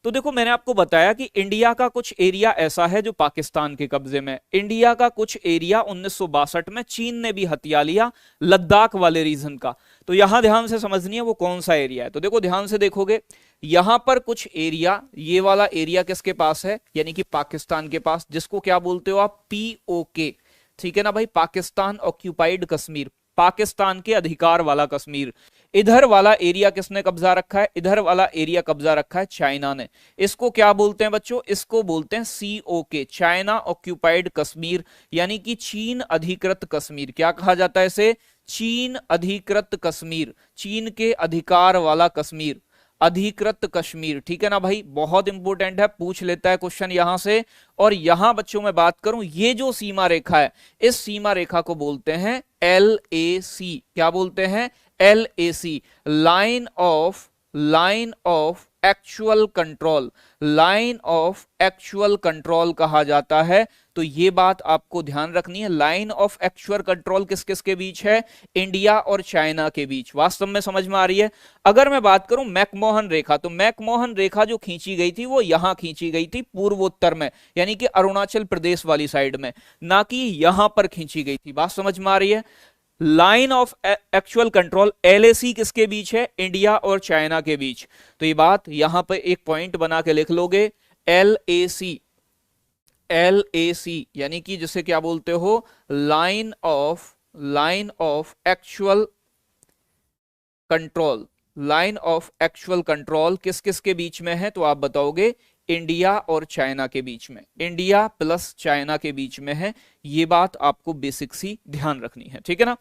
तो देखो मैंने आपको बताया कि इंडिया का कुछ एरिया ऐसा है जो पाकिस्तान के कब्जे में, इंडिया का कुछ एरिया 1962 में चीन ने भी हथिया लिया लद्दाख वाले रीजन का। तो यहां ध्यान से समझनी है वो कौन सा एरिया है। तो देखो ध्यान से देखोगे यहां पर कुछ एरिया, ये वाला एरिया किसके पास है, यानी कि पाकिस्तान के पास, जिसको क्या बोलते हो आप, पीओके, ठीक है ना भाई, पाकिस्तान ऑक्यूपाइड कश्मीर, पाकिस्तान के अधिकार वाला कश्मीर। इधर वाला एरिया किसने कब्जा रखा है, इधर वाला एरिया कब्जा रखा है चाइना ने। इसको क्या बोलते हैं बच्चों, इसको बोलते हैं सीओके, चाइना ऑक्यूपाइड कश्मीर, यानी कि चीन अधिकृत कश्मीर। क्या कहा जाता है इसे, चीन अधिकृत कश्मीर, चीन के अधिकार वाला कश्मीर, अधिकृत कश्मीर, ठीक है ना भाई, बहुत इंपॉर्टेंट है, पूछ लेता है क्वेश्चन यहां से। और यहां बच्चों मैं बात करूं, ये जो सीमा रेखा है, इस सीमा रेखा को बोलते हैं LAC। क्या बोलते हैं, LAC, line of actual control, line of actual control कहा जाता है। तो ये बात आपको ध्यान रखनी है, लाइन ऑफ एक्चुअल कंट्रोल किस किस के बीच है, इंडिया और चाइना के बीच। वास्तव में समझ में आ रही है। अगर मैं बात करूं मैकमोहन रेखा, तो मैकमोहन रेखा जो खींची गई थी वो यहां खींची गई थी पूर्वोत्तर में, यानी कि अरुणाचल प्रदेश वाली साइड में, ना कि यहां पर खींची गई थी। बात समझ में आ रही है। Line of actual control LAC किसके बीच है, इंडिया और चाइना के बीच। तो ये बात यहां पर एक पॉइंट बना के लिख लोगे, LAC, LAC यानी कि जिसे क्या बोलते हो, line of actual control, line of actual control किस किस के बीच में है, तो आप बताओगे इंडिया और चाइना के बीच में, इंडिया प्लस चाइना के बीच में है। ये बात आपको बेसिक सी ध्यान रखनी है, ठीक है ना।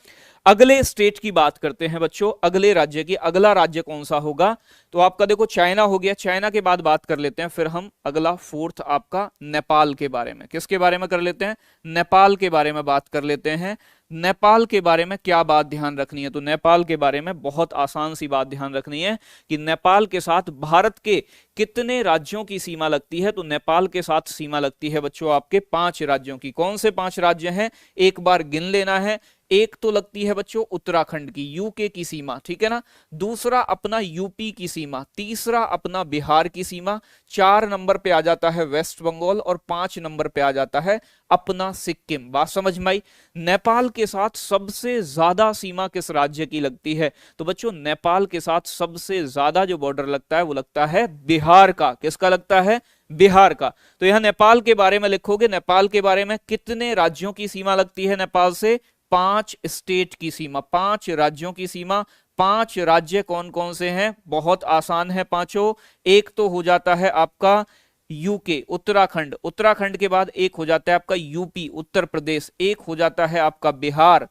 अगले स्टेट की बात करते हैं बच्चों, अगले राज्य की। अगला राज्य कौन सा होगा, तो आपका देखो चाइना हो गया, चाइना के बाद बात कर लेते हैं फिर हम अगला फोर्थ आपका नेपाल के बारे में। किसके बारे में कर लेते हैं, नेपाल के बारे में बात कर लेते हैं। नेपाल के बारे में क्या बात ध्यान रखनी है, तो नेपाल के बारे में बहुत आसान सी बात ध्यान रखनी है कि नेपाल के साथ भारत के कितने राज्यों की सीमा लगती है। तो नेपाल के साथ सीमा लगती है बच्चों आपके 5 राज्यों की। कौन से 5 राज्य हैं, एक बार गिन लेना है। एक तो लगती है बच्चों उत्तराखंड की, यूके की सीमा, ठीक है ना। दूसरा अपना यूपी की सीमा, तीसरा अपना बिहार की सीमा, 4 नंबर पे आ जाता है वेस्ट बंगाल और 5 नंबर पे आ जाता है अपना सिक्किम। बात समझ में आई। नेपाल के साथ सबसे ज्यादा सीमा किस राज्य की लगती है, तो बच्चों नेपाल के साथ सबसे ज्यादा जो बॉर्डर लगता है वो लगता है बिहार का। किसका लगता है, बिहार का। तो यहां नेपाल के बारे में लिखोगे, नेपाल के बारे में कितने राज्यों की सीमा लगती है नेपाल से, 5 स्टेट की सीमा, 5 राज्यों की सीमा। 5 राज्य कौन कौन से हैं, बहुत आसान है पांचों। एक तो हो जाता है आपका यूके उत्तराखंड, उत्तराखंड के बाद एक हो जाता है आपका यूपी उत्तर प्रदेश, एक हो जाता है आपका बिहार,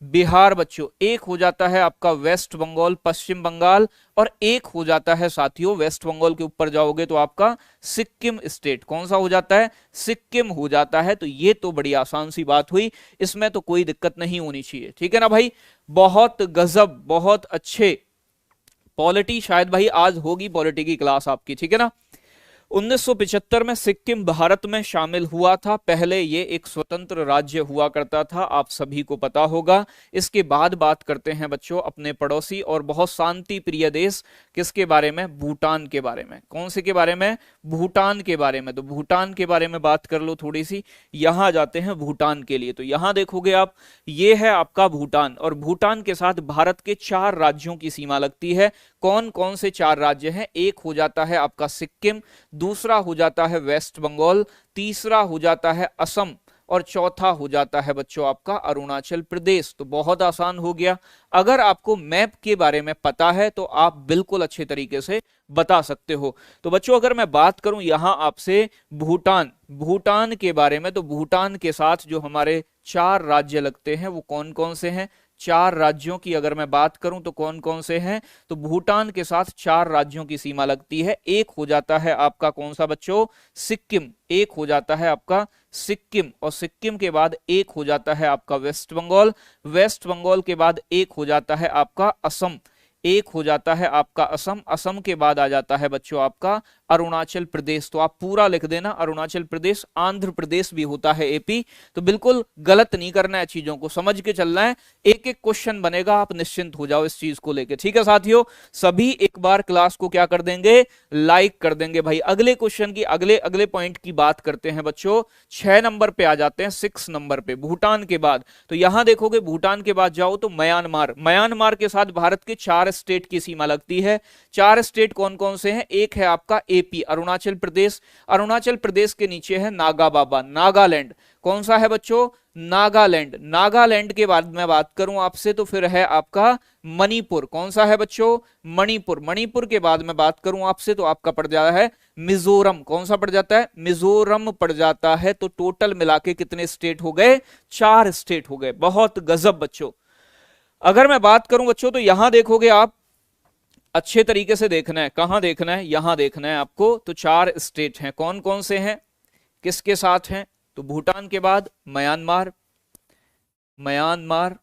बिहार बच्चों, एक हो जाता है आपका वेस्ट बंगाल पश्चिम बंगाल, और एक हो जाता है साथियों, वेस्ट बंगाल के ऊपर जाओगे तो आपका सिक्किम स्टेट। कौन सा हो जाता है, सिक्किम हो जाता है। तो ये तो बड़ी आसान सी बात हुई, इसमें तो कोई दिक्कत नहीं होनी चाहिए, ठीक है ना भाई। बहुत गजब, बहुत अच्छे। पॉलिटी शायद भाई आज होगी पॉलिटी की क्लास आपकी, ठीक है ना। 1975 में सिक्किम भारत में शामिल हुआ था। पहले ये एक स्वतंत्र राज्य हुआ करता था, आप सभी को पता होगा। इसके बाद बात करते हैं बच्चों अपने पड़ोसी और बहुत शांति प्रिय देश, किसके बारे में, भूटान के बारे में। कौन से के बारे में, भूटान के बारे में। तो भूटान के बारे में बात कर लो थोड़ी सी। यहां जाते हैं भूटान के लिए, तो यहां देखोगे आप, ये है आपका भूटान, और भूटान के साथ भारत के 4 राज्यों की सीमा लगती है। कौन कौन से 4 राज्य हैं, एक हो जाता है आपका सिक्किम, दूसरा हो जाता है वेस्ट बंगाल, तीसरा हो जाता है असम, और चौथा हो जाता है बच्चों आपका अरुणाचल प्रदेश। तो बहुत आसान हो गया। अगर आपको मैप के बारे में पता है तो आप बिल्कुल अच्छे तरीके से बता सकते हो। तो बच्चों अगर मैं बात करूं यहां आपसे भूटान, भूटान के बारे में, तो भूटान के साथ जो हमारे 4 राज्य लगते हैं वो कौन कौन से हैं, 4 राज्यों की अगर मैं बात करूं तो कौन कौन से हैं, तो भूटान के साथ 4 राज्यों की सीमा लगती है। एक हो जाता है आपका कौन सा बच्चों, सिक्किम, एक हो जाता है आपका सिक्किम, और सिक्किम के बाद एक हो जाता है आपका वेस्ट बंगाल, वेस्ट बंगाल के बाद एक हो जाता है आपका असम, एक हो जाता है आपका असम, असम के बाद आ जाता है बच्चों आपका अरुणाचल प्रदेश। तो आप पूरा लिख देना अरुणाचल प्रदेश। आंध्र प्रदेश भी होता है एपी। तो बिल्कुल गलत नहीं करना है, चीजों को समझ के चलना है। एक एक क्वेश्चन बनेगा, आप निश्चिंत हो जाओ इस चीज को लेके। ठीक है साथियों, सभी एक बार क्लास को क्या कर देंगे, लाइक कर देंगे भाई। अगले क्वेश्चन की अगले पॉइंट की बात करते हैं बच्चों। 6 नंबर पे आ जाते हैं, 6 नंबर पे भूटान के बाद। तो यहां देखोगे भूटान के बाद जाओ तो म्यांमार। म्यांमार के साथ भारत के 4 स्टेट की सीमा लगती है। 4 स्टेट कौन कौन से हैं? एक है आपका एपी अरुणाचल प्रदेश। अरुणाचल प्रदेश के नीचे है नागा बाबा, नागालैंड। कौन सा है बच्चों? नागालैंड। नागालैंड के बाद मैं बात करूं आपसे तो फिर है आपका मणिपुर। कौन सा है बच्चों? मणिपुर। मणिपुर के बाद मैं बात करूं आपसे तो आपका पड़ जाता है मिजोरम। कौन सा पड़ जाता है? मिजोरम पड़ जाता है। तो टोटल मिला के कितने स्टेट हो गए? 4 स्टेट हो गए। बहुत गजब बच्चों। अगर मैं बात करूं बच्चों तो यहां देखोगे आप, अच्छे तरीके से देखना है। कहां देखना है? यहां देखना है आपको। तो 4 स्टेट हैं, कौन कौन से हैं, किसके साथ हैं? तो भूटान के बाद म्यांमार, म्यांमार,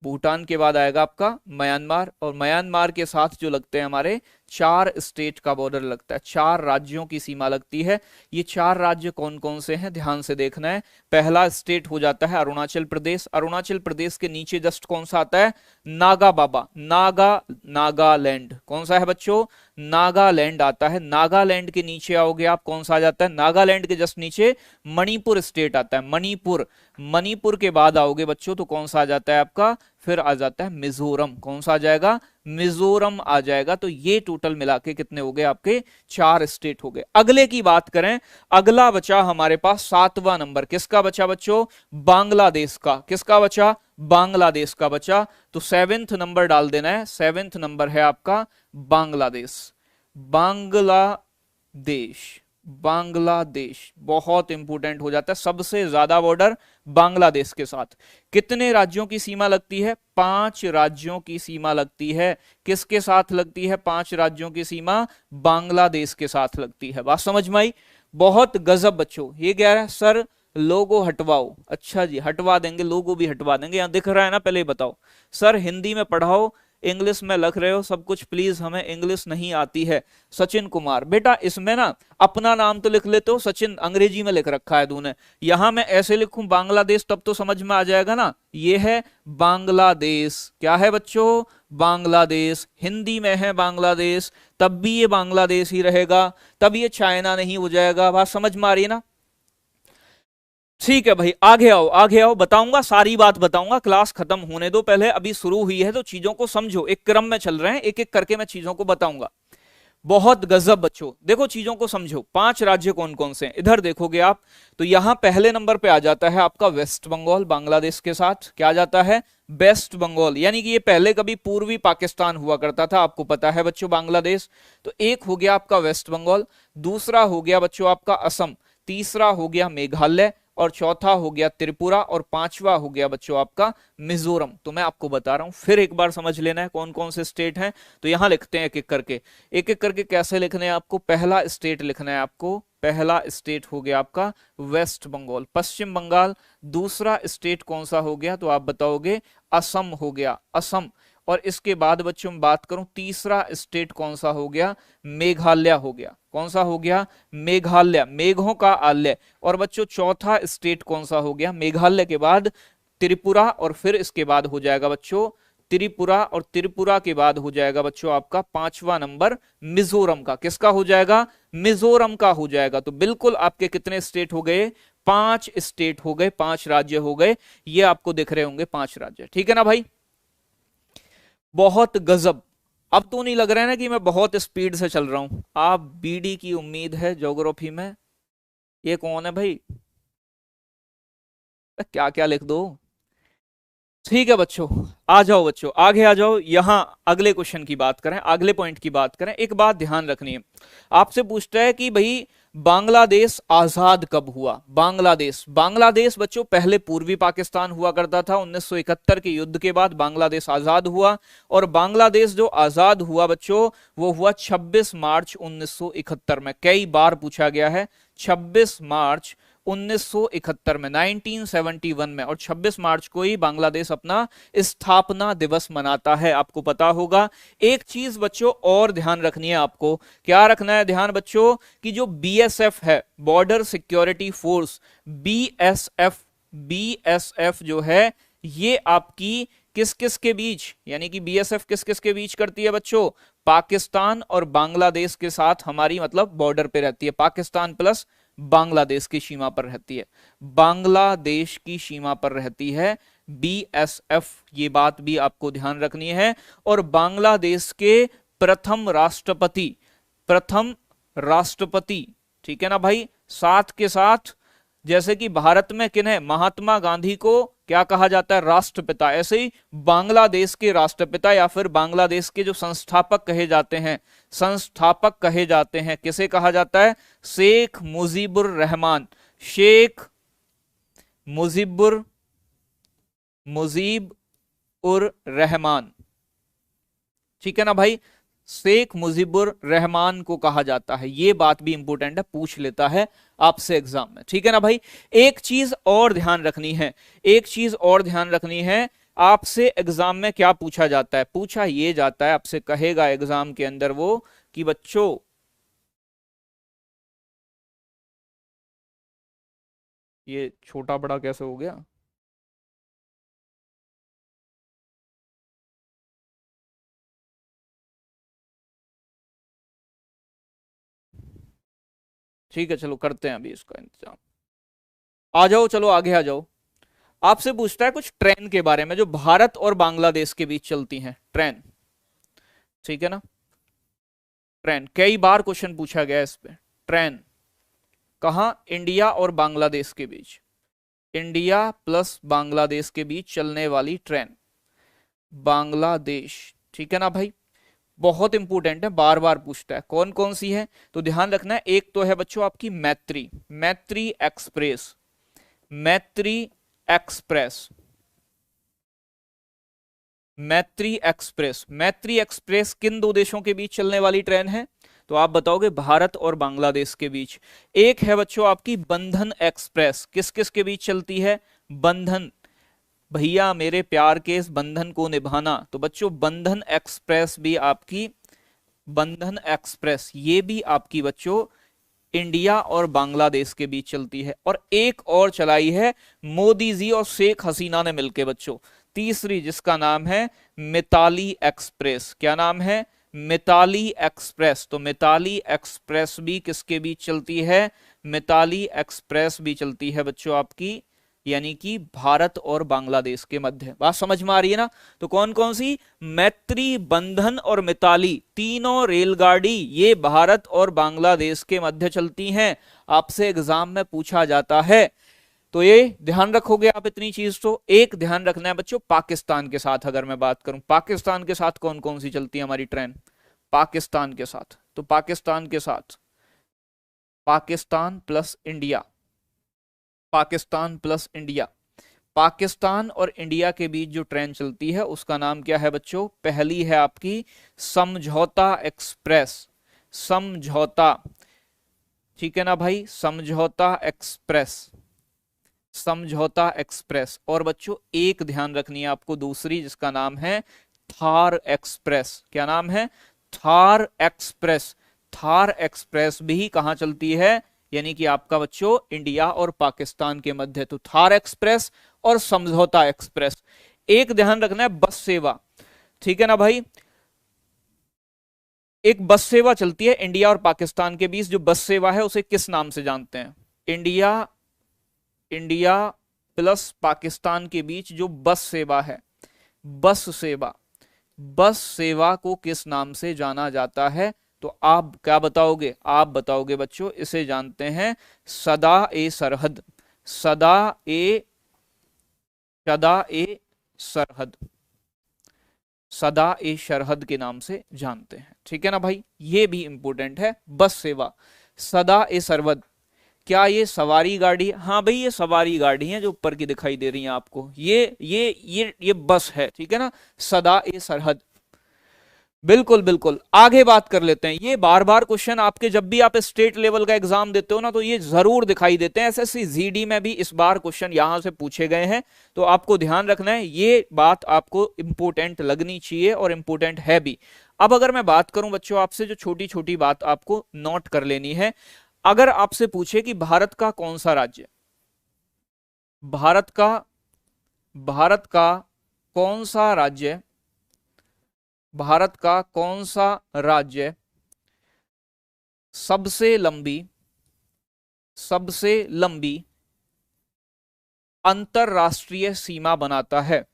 भूटान के बाद आएगा आपका म्यांमार। और म्यांमार के साथ जो लगते हैं हमारे 4 स्टेट का बॉर्डर लगता है, 4 राज्यों की सीमा लगती है। ये 4 राज्य कौन कौन से हैं ध्यान से देखना है। पहला स्टेट हो जाता है अरुणाचल प्रदेश। अरुणाचल प्रदेश के नीचे जस्ट कौन सा आता है? नागा बाबा, नागालैंड। कौन सा है बच्चों? नागालैंड आता है। नागालैंड के नीचे आओगे आप, कौन सा आ जाता है? नागालैंड के जस्ट नीचे मणिपुर स्टेट आता है, मणिपुर। मणिपुर के बाद आओगे बच्चों तो कौन सा आ जाता है आपका? फिर आ जाता है मिजोरम। कौन सा आ जाएगा? मिजोरम आ जाएगा। तो ये टोटल मिला के कितने हो गए आपके? 4 स्टेट हो गए। अगले की बात करें, अगला बचा हमारे पास 7वां नंबर। किसका बचा बच्चों? बांग्लादेश का। किसका बचा? बांग्लादेश का बचा। तो 7th नंबर डाल देना है। 7th नंबर है आपका बांग्लादेश। बांग्लादेश, बांग्लादेश बहुत इंपोर्टेंट हो जाता है। सबसे ज्यादा बॉर्डर बांग्लादेश के साथ। कितने राज्यों की सीमा लगती है? 5 राज्यों की सीमा लगती है। किसके साथ लगती है 5 राज्यों की सीमा? बांग्लादेश के साथ लगती है। बात समझ में आई? बहुत गजब बच्चों। ये कह रहा है सर लोगो हटवाओ। अच्छा जी, हटवा देंगे, लोगो भी हटवा देंगे। यहां दिख रहा है ना, पहले बताओ। सर हिंदी में पढ़ाओ, इंग्लिश में लिख रहे हो सब कुछ, प्लीज हमें इंग्लिश नहीं आती है। सचिन कुमार, बेटा इसमें ना अपना नाम तो लिख लेते हो, सचिन अंग्रेजी में लिख रखा है तूने। यहां मैं ऐसे लिखूं बांग्लादेश, तब तो समझ में आ जाएगा ना। ये है बांग्लादेश। क्या है बच्चों? बांग्लादेश। हिंदी में है बांग्लादेश, तब भी ये बांग्लादेश ही रहेगा, तब ये चाइना नहीं हो जाएगा। बात समझ में आ रही है ना? ठीक है भाई, आगे आओ, आगे आओ, बताऊंगा, सारी बात बताऊंगा। क्लास खत्म होने दो पहले, अभी शुरू हुई है तो चीजों को समझो। एक क्रम में चल रहे हैं, एक एक करके मैं चीजों को बताऊंगा। बहुत गजब बच्चों, देखो चीजों को समझो। 5 राज्य कौन कौन से हैं इधर देखोगे आप तो यहां पहले नंबर पे आ जाता है आपका वेस्ट बंगाल। बांग्लादेश के साथ क्या आ जाता है? वेस्ट बंगाल। यानी कि ये पहले कभी पूर्वी पाकिस्तान हुआ करता था, आपको पता है बच्चों, बांग्लादेश। तो एक हो गया आपका वेस्ट बंगाल, दूसरा हो गया बच्चों आपका असम, तीसरा हो गया मेघालय, और चौथा हो गया त्रिपुरा, और 5वां हो गया बच्चों आपका मिजोरम। तो मैं आपको बता रहा हूं, फिर एक बार समझ लेना है कौन कौन से स्टेट हैं। तो यहां लिखते हैं एक एक करके। एक एक करके कैसे लिखने हैं आपको? पहला स्टेट लिखना है आपको। पहला स्टेट हो गया आपका वेस्ट बंगाल, पश्चिम बंगाल। दूसरा स्टेट कौन सा हो गया? तो आप बताओगे असम हो गया, असम। और इसके बाद बच्चों में बात करूं, तीसरा स्टेट कौन सा हो गया? मेघालय हो गया। कौन सा हो गया? मेघालय, मेघों का आलय। और बच्चों चौथा स्टेट कौन सा हो गया? मेघालय के बाद त्रिपुरा, और फिर इसके बाद हो जाएगा बच्चों त्रिपुरा, और त्रिपुरा के बाद हो जाएगा बच्चों आपका 5वां नंबर मिजोरम का। किसका हो जाएगा? मिजोरम का हो जाएगा। तो बिल्कुल आपके कितने स्टेट हो गए? 5 स्टेट हो गए, 5 राज्य हो गए। ये आपको दिख रहे होंगे 5 राज्य। ठीक है ना भाई? बहुत गजब। अब तो नहीं लग रहा है ना कि मैं बहुत स्पीड से चल रहा हूं। आप बीडी की उम्मीद है ज्योग्राफी में। ये कौन है भाई? क्या क्या लिख दो। ठीक है बच्चों, आ जाओ बच्चों, आगे आ जाओ। यहां अगले क्वेश्चन की बात करें, अगले पॉइंट की बात करें। एक बात ध्यान रखनी है, आपसे पूछता है कि भाई बांग्लादेश आजाद कब हुआ? बांग्लादेश, बांग्लादेश बच्चों पहले पूर्वी पाकिस्तान हुआ करता था। 1971 के युद्ध के बाद बांग्लादेश आजाद हुआ। और बांग्लादेश जो आजाद हुआ बच्चों, वो हुआ 26 मार्च 1971 में। कई बार पूछा गया है, 26 मार्च 1971 में, 1971 में, और 26 मार्च को ही बांग्लादेश अपना स्थापना दिवस मनाता है, आपको पता होगा। एक चीज बच्चों और ध्यान रखनी है आपको, क्या रखना है ध्यान बच्चों, कि जो बीएसएफ है, border security force, BSF, BSF जो है ये आपकी किस किस के बीच, यानी कि बीएसएफ किस किस के बीच करती है बच्चों, पाकिस्तान और बांग्लादेश के साथ हमारी मतलब बॉर्डर पे रहती है, पाकिस्तान प्लस बांग्लादेश की सीमा पर रहती है, बांग्लादेश की सीमा पर रहती है बीएसएफ, ये बात भी आपको ध्यान रखनी है। और बांग्लादेश के प्रथम राष्ट्रपति, प्रथम राष्ट्रपति, ठीक है ना भाई, साथ के साथ जैसे कि भारत में किन्हें, महात्मा गांधी को क्या कहा जाता है, राष्ट्रपिता, ऐसे ही बांग्लादेश के राष्ट्रपिता या फिर बांग्लादेश के जो संस्थापक कहे जाते हैं, संस्थापक कहे जाते हैं, किसे कहा जाता है, शेख मुजीबुर रहमान, शेख मुजीबुर, मुजीब उर रहमान, ठीक है ना भाई, शेख मुजीबुर रहमान को कहा जाता है। ये बात भी इंपॉर्टेंट है, पूछ लेता है आपसे एग्जाम में, ठीक है ना भाई। एक चीज और ध्यान रखनी है, एक चीज और ध्यान रखनी है, आपसे एग्जाम में क्या पूछा जाता है, पूछा ये जाता है, आपसे कहेगा एग्जाम के अंदर वो कि बच्चों ये छोटा बड़ा कैसे हो गया, ठीक है चलो करते हैं अभी इसका इंतजाम, आ जाओ चलो आगे आ जाओ। आपसे पूछता है कुछ ट्रेन के बारे में जो भारत और बांग्लादेश के बीच चलती हैं, ट्रेन, ठीक है ना, ट्रेन, कई बार क्वेश्चन पूछा गया इस पे, ट्रेन कहां, इंडिया और बांग्लादेश के बीच, इंडिया प्लस बांग्लादेश के बीच चलने वाली ट्रेन, बांग्लादेश, ठीक है ना भाई, बहुत इंपॉर्टेंट है, बार बार पूछता है कौन कौन सी है, तो ध्यान रखना है। एक तो है बच्चों आपकी मैत्री, मैत्री एक्सप्रेस, मैत्री एक्सप्रेस, मैत्री एक्सप्रेस, मैत्री एक्सप्रेस किन दो देशों के बीच चलने वाली ट्रेन है, तो आप बताओगे भारत और बांग्लादेश के बीच। एक है बच्चों आपकी बंधन एक्सप्रेस, किस किस के बीच चलती है, बंधन, भैया मेरे प्यार के इस बंधन को निभाना, तो बच्चों बंधन एक्सप्रेस भी आपकी, बंधन एक्सप्रेस ये भी आपकी बच्चों इंडिया और बांग्लादेश के बीच चलती है। और एक और चलाई है मोदी जी और शेख हसीना ने मिलकर बच्चों, तीसरी, जिसका नाम है मिताली एक्सप्रेस, क्या नाम है, मिताली एक्सप्रेस, तो मिताली एक्सप्रेस भी किसके बीच चलती है, मिताली एक्सप्रेस भी चलती है बच्चों आपकी, यानी कि भारत और बांग्लादेश के मध्य, बात समझ में आ रही है ना। तो कौन कौन सी, मैत्री, बंधन और मिताली, तीनों रेलगाड़ी ये भारत और बांग्लादेश के मध्य चलती हैं, आपसे एग्जाम में पूछा जाता है, तो ये ध्यान रखोगे आप इतनी चीज। तो एक ध्यान रखना है बच्चों, पाकिस्तान के साथ अगर मैं बात करूं, पाकिस्तान के साथ कौन कौन सी चलती है हमारी ट्रेन, पाकिस्तान के साथ, तो पाकिस्तान के साथ, Pakistan plus India, Pakistan plus India, Pakistan और इंडिया के बीच जो ट्रेन चलती है उसका नाम क्या है बच्चों, पहली है आपकी समझौता एक्सप्रेस, समझौता, ठीक है ना भाई, समझौता एक्सप्रेस, समझौता एक्सप्रेस। और बच्चों एक ध्यान रखनी है आपको दूसरी, जिसका नाम है थार एक्सप्रेस, क्या नाम है, थार एक्सप्रेस, थार एक्सप्रेस भी कहां चलती है, यानी कि आपका बच्चों इंडिया और पाकिस्तान के मध्य, तो थार एक्सप्रेस और समझौता एक्सप्रेस। एक ध्यान रखना है बस सेवा, ठीक है ना भाई, एक बस सेवा चलती है इंडिया और पाकिस्तान के बीच, जो बस सेवा है उसे किस नाम से जानते हैं, इंडिया, इंडिया प्लस पाकिस्तान के बीच जो बस सेवा है, बस सेवा, बस सेवा को किस नाम से जाना जाता है, तो आप क्या बताओगे, आप बताओगे बच्चों इसे जानते हैं सदा ए सरहद, सदा ए, सदा ए सरहद, सदा ए सरहद के नाम से जानते हैं, ठीक है ना भाई, ये भी इंपॉर्टेंट है, बस सेवा, सदा ए सरहद, क्या ये सवारी गाड़ी, हाँ भाई ये सवारी गाड़ी है जो ऊपर की दिखाई दे रही है आपको, ये बस है, ठीक है ना, सदा ए सरहद। बिल्कुल बिल्कुल, आगे बात कर लेते हैं। ये बार बार क्वेश्चन आपके जब भी आप स्टेट लेवल का एग्जाम देते हो ना, तो ये जरूर दिखाई देते हैं। एसएससी जीडी में भी इस बार क्वेश्चन यहां से पूछे गए हैं, तो आपको ध्यान रखना है, ये बात आपको इंपोर्टेंट लगनी चाहिए और इंपोर्टेंट है भी। अब अगर मैं बात करूं बच्चों आपसे, जो छोटी छोटी बात आपको नोट कर लेनी है। अगर आपसे पूछे कि भारत का कौन सा राज्य, भारत का भारत का कौन सा राज्य, भारत का कौन सा राज्य सबसे लंबी अंतरराष्ट्रीय सीमा बनाता है,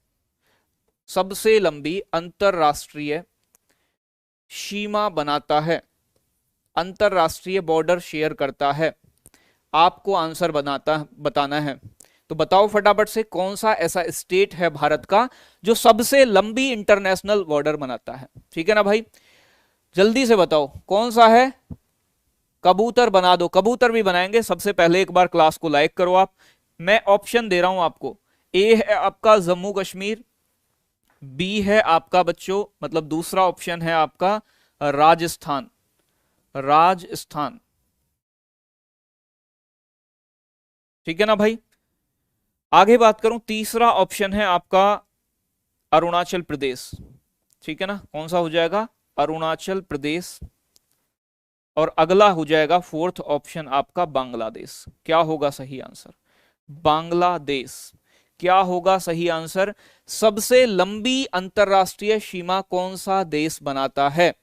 सबसे लंबी अंतरराष्ट्रीय सीमा बनाता है, अंतरराष्ट्रीय बॉर्डर शेयर करता है, आपको आंसर बताना है। तो बताओ फटाफट से, कौन सा ऐसा स्टेट है भारत का जो सबसे लंबी इंटरनेशनल बॉर्डर बनाता है। ठीक है ना भाई, जल्दी से बताओ कौन सा है। कबूतर बना दो, कबूतर भी बनाएंगे। सबसे पहले एक बार क्लास को लाइक करो आप। मैं ऑप्शन दे रहा हूं आपको। ए है आपका जम्मू कश्मीर, बी है आपका बच्चों, मतलब दूसरा ऑप्शन है आपका राजस्थान, राजस्थान। ठीक है ना भाई, आगे बात करूं, तीसरा ऑप्शन है आपका अरुणाचल प्रदेश। ठीक है ना, कौन सा हो जाएगा, अरुणाचल प्रदेश। और अगला हो जाएगा फोर्थ ऑप्शन आपका बांग्लादेश। क्या होगा सही आंसर, बांग्लादेश। क्या होगा सही आंसर, सबसे लंबी अंतरराष्ट्रीय सीमा कौन सा देश बनाता है।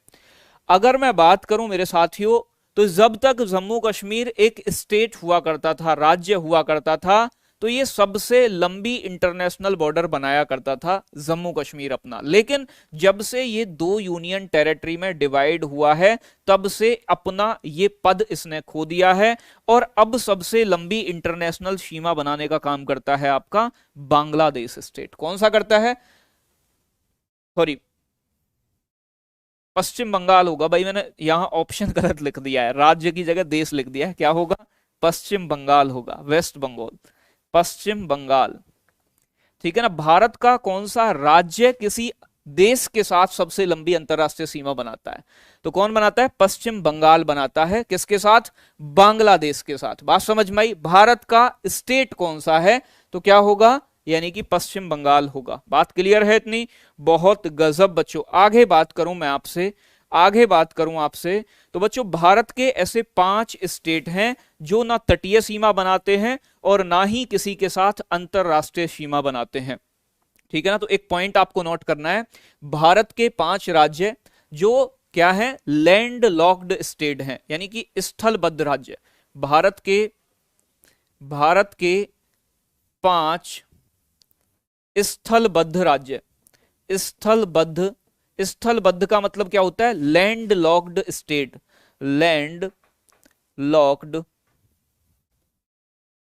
अगर मैं बात करूं मेरे साथियों, तो जब तक जम्मू कश्मीर एक स्टेट हुआ करता था, राज्य हुआ करता था, तो ये सबसे लंबी इंटरनेशनल बॉर्डर बनाया करता था जम्मू कश्मीर अपना। लेकिन जब से ये दो यूनियन टेरिटरी में डिवाइड हुआ है, तब से अपना ये पद इसने खो दिया है, और अब सबसे लंबी इंटरनेशनल सीमा बनाने का काम करता है आपका बांग्लादेश स्टेट। कौन सा करता है, सॉरी पश्चिम बंगाल होगा भाई, मैंने यहां ऑप्शन गलत लिख दिया है, राज्य की जगह देश लिख दिया है। क्या होगा, पश्चिम बंगाल होगा, वेस्ट बंगाल, पश्चिम बंगाल। ठीक है ना, भारत का कौन सा राज्य किसी देश के साथ सबसे लंबी अंतरराष्ट्रीय सीमा बनाता है, तो कौन बनाता है, पश्चिम बंगाल बनाता है। किसके साथ, बांग्लादेश के साथ। बात समझ में आई, भारत का स्टेट कौन सा है, तो क्या होगा, यानी कि पश्चिम बंगाल होगा। बात क्लियर है इतनी, बहुत गजब बच्चों। आगे बात करूं मैं आपसे, आगे बात करूं आपसे, तो बच्चों भारत के ऐसे 5 स्टेट हैं जो ना तटीय सीमा बनाते हैं और ना ही किसी के साथ अंतरराष्ट्रीय सीमा बनाते हैं। ठीक है ना, तो एक पॉइंट आपको नोट करना है, भारत के 5 राज्य जो क्या है, लैंड लॉक्ड स्टेट हैं, यानी कि स्थलबद्ध राज्य। भारत के 5 स्थलबद्ध राज्य, स्थलबद्ध, स्थलबद्ध का मतलब क्या होता है, land locked state, land locked,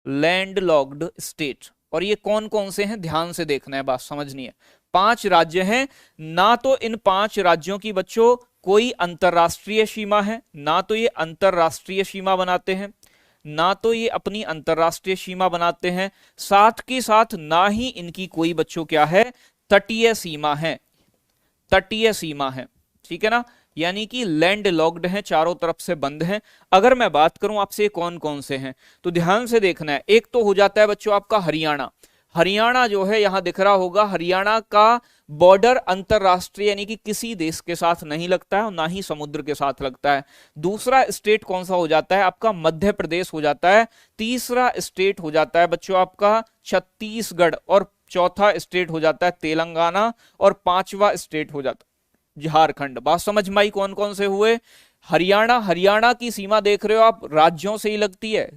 land locked state. और ये कौन कौन से हैं, ध्यान से देखना है, बात समझनी है। 5 राज्य हैं, ना तो इन 5 राज्यों की बच्चों कोई अंतरराष्ट्रीय सीमा है, ना तो ये अंतरराष्ट्रीय सीमा बनाते हैं, ना तो ये अपनी अंतरराष्ट्रीय सीमा बनाते हैं, साथ के साथ ना ही इनकी कोई बच्चों क्या है, तटीय सीमा है, तटीय सीमा है। ठीक है ना, यानी कि लैंड लॉक्ड है, चारों तरफ से बंद है। अगर मैं बात करूं आपसे कौन कौन से हैं, तो ध्यान से देखना है। एक तो हो जाता है बच्चों आपका हरियाणा, हरियाणा जो है यहां दिख रहा होगा, हरियाणा का बॉर्डर अंतरराष्ट्रीय यानी कि किसी देश के साथ नहीं लगता है और ना ही समुद्र के साथ लगता है। दूसरा स्टेट कौन सा हो जाता है आपका, मध्य प्रदेश हो जाता है। तीसरा स्टेट हो जाता है बच्चों आपका छत्तीसगढ़, और चौथा स्टेट हो जाता है तेलंगाना, और पांचवा स्टेट हो जाता है झारखंड। बात समझ में आई, कौन कौन से हुए। हरियाणा, हरियाणा की सीमा देख रहे हो आप, राज्यों से ही लगती है,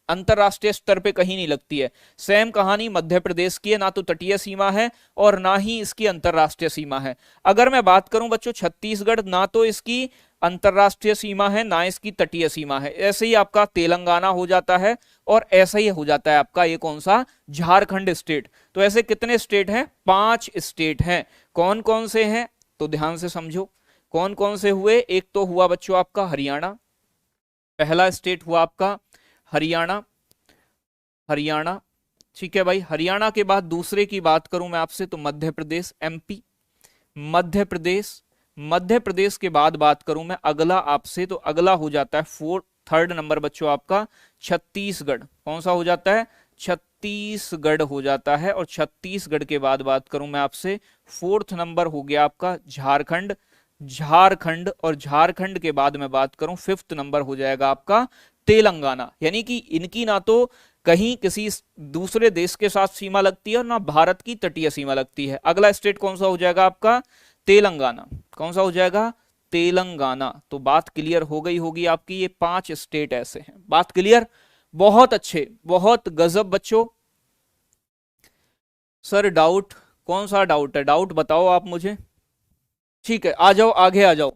अंतरराष्ट्रीय स्तर पे कहीं नहीं लगती है। सेम कहानी मध्य प्रदेश की है, ना तो तटीय सीमा है और ना ही इसकी अंतरराष्ट्रीय सीमा है। अगर मैं बात करूं बच्चों छत्तीसगढ़, ना तो इसकी अंतरराष्ट्रीय सीमा है ना इसकी तटीय सीमा है। ऐसे ही आपका तेलंगाना हो जाता है, और ऐसा ही हो जाता है आपका ये कौन सा, झारखंड स्टेट। तो ऐसे कितने स्टेट हैं, 5 स्टेट हैं। कौन कौन से हैं, तो ध्यान से समझो कौन कौन से हुए। एक तो हुआ बच्चों आपका हरियाणा, पहला स्टेट हुआ आपका हरियाणा, हरियाणा। ठीक है भाई, हरियाणा के बाद दूसरे की बात करूं मैं आपसे, तो मध्य प्रदेश, एमपी, मध्य प्रदेश। मध्य प्रदेश के बाद बात करूं मैं अगला आपसे, तो अगला हो जाता है थर्ड नंबर बच्चों आपका छत्तीसगढ़। कौन सा हो जाता है? छत्तीसगढ़ हो जाता है। और छत्तीसगढ़ के बाद बात करूं मैं आपसे, फोर्थ नंबर हो गया आपका झारखंड। झारखंड, और झारखंड के बाद मैं बात करूं फिफ्थ नंबर हो जाएगा आपका तेलंगाना। यानी कि इनकी ना तो कहीं किसी दूसरे देश के साथ सीमा लगती है और ना भारत की तटीय सीमा लगती है। अगला स्टेट कौन सा हो जाएगा आपका? तेलंगाना। कौन सा हो जाएगा? तेलंगाना। तो बात क्लियर हो गई होगी आपकी, ये 5 स्टेट ऐसे हैं। बात क्लियर? बहुत अच्छे, बहुत गजब बच्चों। Sir doubt? कौन सा डाउट है? डाउट बताओ आप मुझे। ठीक है, आ जाओ, आगे आ जाओ।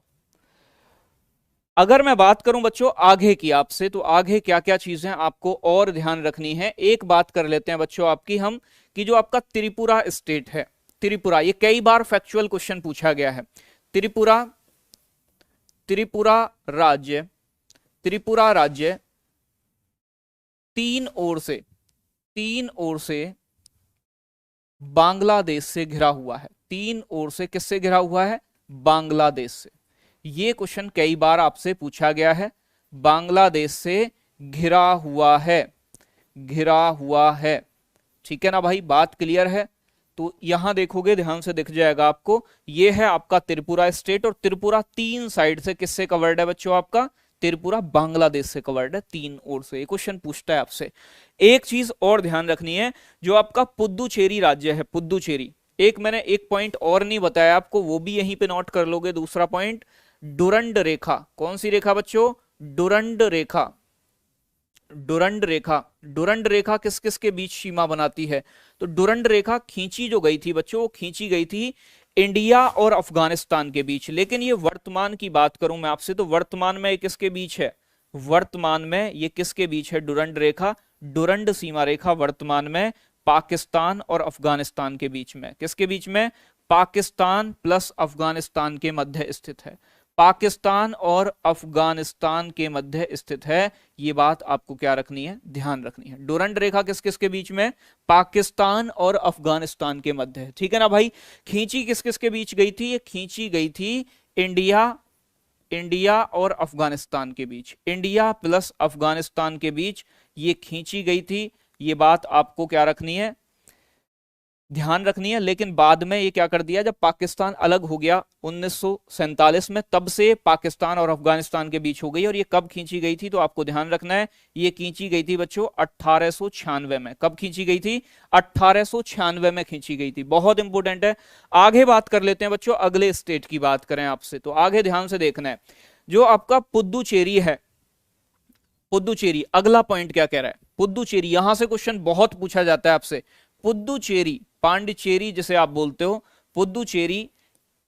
अगर मैं बात करूं बच्चों आगे की आपसे, तो आगे क्या क्या चीजें आपको और ध्यान रखनी है। एक बात कर लेते हैं बच्चों आपकी हम, कि जो आपका त्रिपुरा स्टेट है, त्रिपुरा, ये कई बार फैक्चुअल क्वेश्चन पूछा गया है। त्रिपुरा, त्रिपुरा राज्य, त्रिपुरा राज्य तीन ओर से बांग्लादेश से घिरा हुआ है। तीन ओर से किससे घिरा हुआ है? बांग्लादेश से। ये क्वेश्चन कई बार आपसे पूछा गया है। बांग्लादेश से घिरा हुआ है, घिरा हुआ है। ठीक है ना भाई, बात क्लियर है? तो यहां देखोगे, ध्यान से दिख जाएगा आपको, ये है आपका त्रिपुरा स्टेट। और त्रिपुरा 3 साइड से किससे कवर्ड है बच्चों? आपका त्रिपुरा बांग्लादेश से कवर्ड है, 3 ओर से। एक क्वेश्चन पूछता है आपसे। एक चीज और ध्यान रखनी है, जो आपका पुद्दुचेरी राज्य है, पुद्दुचेरी, मैंने एक पॉइंट और नहीं बताया आपको, वो भी यहीं पे नोट कर लोगे। दूसरा पॉइंट, डुरंड रेखा। कौन सी रेखा बच्चों? डुरंड रेखा। डुरंड रेखा, डुरंड रेखा किस किस के बीच सीमा बनाती है? तो डुरंड रेखा खींची जो गई थी बच्चों, वो खींची गई थी इंडिया और अफगानिस्तान के बीच। लेकिन ये वर्तमान की बात करूं मैं आपसे, तो वर्तमान में ये किसके बीच है? वर्तमान में ये किसके बीच है डुरंड रेखा? डुरंड सीमा रेखा वर्तमान में पाकिस्तान और अफगानिस्तान के बीच में। किसके बीच में? पाकिस्तान प्लस अफगानिस्तान के मध्य स्थित है। पाकिस्तान और अफगानिस्तान के मध्य स्थित है। ये बात आपको क्या रखनी है? ध्यान रखनी है। डुरंड रेखा किस किस के बीच में? पाकिस्तान और अफगानिस्तान के मध्य है। ठीक है ना भाई? खींची किस किस के बीच गई थी? ये खींची गई थी इंडिया और अफगानिस्तान के बीच, इंडिया प्लस अफगानिस्तान के बीच ये खींची गई थी। ये बात आपको क्या रखनी है? ध्यान रखनी है। लेकिन बाद में ये क्या कर दिया, जब पाकिस्तान अलग हो गया 1947 में, तब से पाकिस्तान और अफगानिस्तान के बीच हो गई। और ये कब खींची गई थी? तो आपको ध्यान रखना है, ये खींची गई थी बच्चों 1896 में। कब खींची गई थी? 1896 में खींची गई थी। बहुत इंपॉर्टेंट है। आगे बात कर लेते हैं बच्चों, अगले स्टेट की बात करें आपसे, तो आगे ध्यान से देखना है। जो आपका पुद्दुचेरी है, पुद्दुचेरी, अगला पॉइंट क्या कह रहा है? पुद्दुचेरी, यहां से क्वेश्चन बहुत पूछा जाता है आपसे। पुद्दुचेरी, पांडिचेरी जिसे आप बोलते हो, पुद्दुचेरी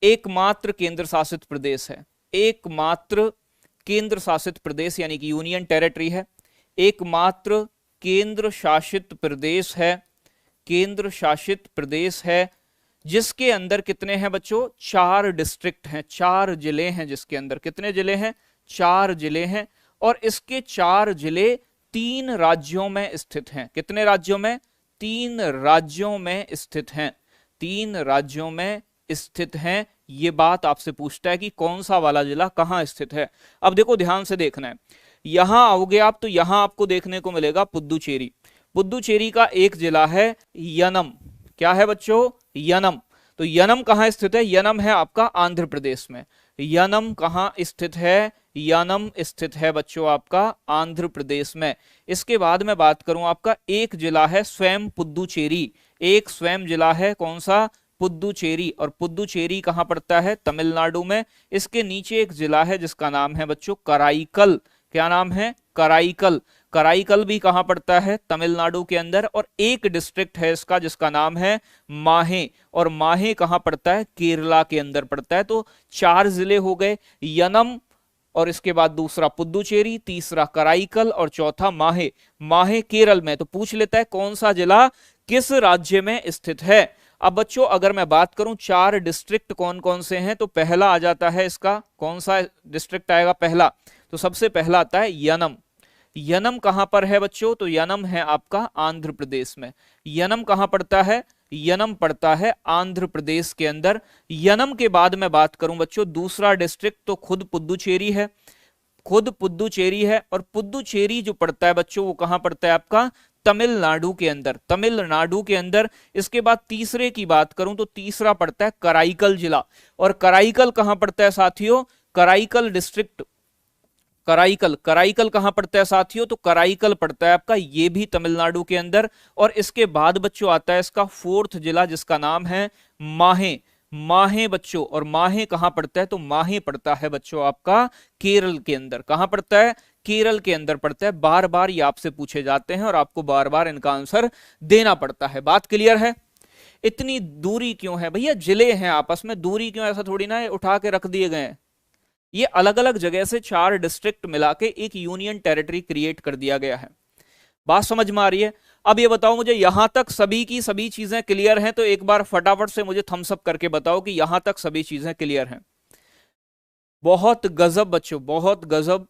एकमात्र केंद्र शासित प्रदेश है। एकमात्र केंद्र शासित प्रदेश यानी कि यूनियन टेरिटरी है। एकमात्र केंद्र शासित प्रदेश है, केंद्र शासित प्रदेश है, जिसके अंदर कितने हैं बच्चों? 4 डिस्ट्रिक्ट हैं, 4 जिले हैं जिसके अंदर। कितने जिले हैं? 4 जिले हैं। और इसके 4 जिले 3 राज्यों में स्थित हैं। कितने राज्यों में? 3 राज्यों में स्थित हैं। 3 राज्यों में स्थित हैं। ये बात आपसे पूछता है कि कौन सा वाला जिला कहां स्थित है। अब देखो, ध्यान से देखना है। यहां आओगे आप, तो यहां आपको देखने को मिलेगा पुद्दुचेरी। पुद्दुचेरी का एक जिला है यनम। क्या है बच्चों? यनम। तो यनम कहां स्थित है? यनम है आपका आंध्र प्रदेश में। यनम कहां स्थित है? यनम स्थित है बच्चों आपका आंध्र प्रदेश में। इसके बाद मैं बात करूं, आपका एक जिला है स्वयं पुद्दुचेरी। एक स्वयं जिला है, कौन सा? पुद्दुचेरी। और पुद्दुचेरी कहां पड़ता है? तमिलनाडु में। इसके नीचे एक जिला है जिसका नाम है बच्चों कराईकल। क्या नाम है? कराईकल। कराईकल भी कहां पड़ता है? तमिलनाडु के अंदर। और एक डिस्ट्रिक्ट है इसका जिसका नाम है माहे। और माहे कहां पड़ता है? केरला के अंदर पड़ता है। तो 4 जिले हो गए, यनम, और इसके बाद दूसरा पुद्दुचेरी, तीसरा कराईकल, और चौथा माहे। माहे केरल में। तो पूछ लेता है कौन सा जिला किस राज्य में स्थित है। अब बच्चों अगर मैं बात करूं 4 डिस्ट्रिक्ट कौन कौन से हैं, तो पहला आ जाता है इसका, कौन सा डिस्ट्रिक्ट आएगा पहला? तो सबसे पहला आता है यनम। यनम कहां पर है बच्चों? तो यनम है आपका आंध्र प्रदेश में। यनम कहां पड़ता है? यनम पड़ता है आंध्र प्रदेश के अंदर। यनम के बाद मैं बात करूं बच्चों दूसरा डिस्ट्रिक्ट, तो खुद पुदुचेरी है, खुद पुदुचेरी है। और पुदुचेरी जो पड़ता है बच्चों वो कहां पड़ता है आपका, तमिलनाडु के अंदर, तमिलनाडु के अंदर। इसके बाद तीसरे की बात करूं तो तीसरा पड़ता है कराईकल जिला। और कराईकल कहां पड़ता है साथियों, कराईकल डिस्ट्रिक्ट, कराईकल, कराईकल कहां पड़ता है साथियों, तो कराईकल पड़ता है आपका ये भी तमिलनाडु के अंदर। और इसके बाद बच्चों आता है इसका फोर्थ जिला जिसका नाम है माहे, माहे बच्चों। और माहे कहां पड़ता है, तो माहे पड़ता है बच्चों आपका केरल के अंदर। कहां पड़ता है, केरल के अंदर पड़ता है। बार बार ये आपसे पूछे जाते हैं और आपको बार बार इनका आंसर देना पड़ता है। बात क्लियर है। इतनी दूरी क्यों है भैया, जिले हैं आपस में, दूरी क्यों, ऐसा थोड़ी ना है उठा के रख दिए गए हैं। ये अलग अलग जगह से 4 डिस्ट्रिक्ट मिला के एक यूनियन टेरिटरी क्रिएट कर दिया गया है। बात समझ में आ रही है। अब ये बताओ मुझे, यहां तक सभी की सभी चीजें क्लियर हैं, तो एक बार फटाफट से मुझे थम्स अप करके बताओ कि यहां तक सभी चीजें क्लियर हैं। बहुत गजब बच्चों, बहुत गजब।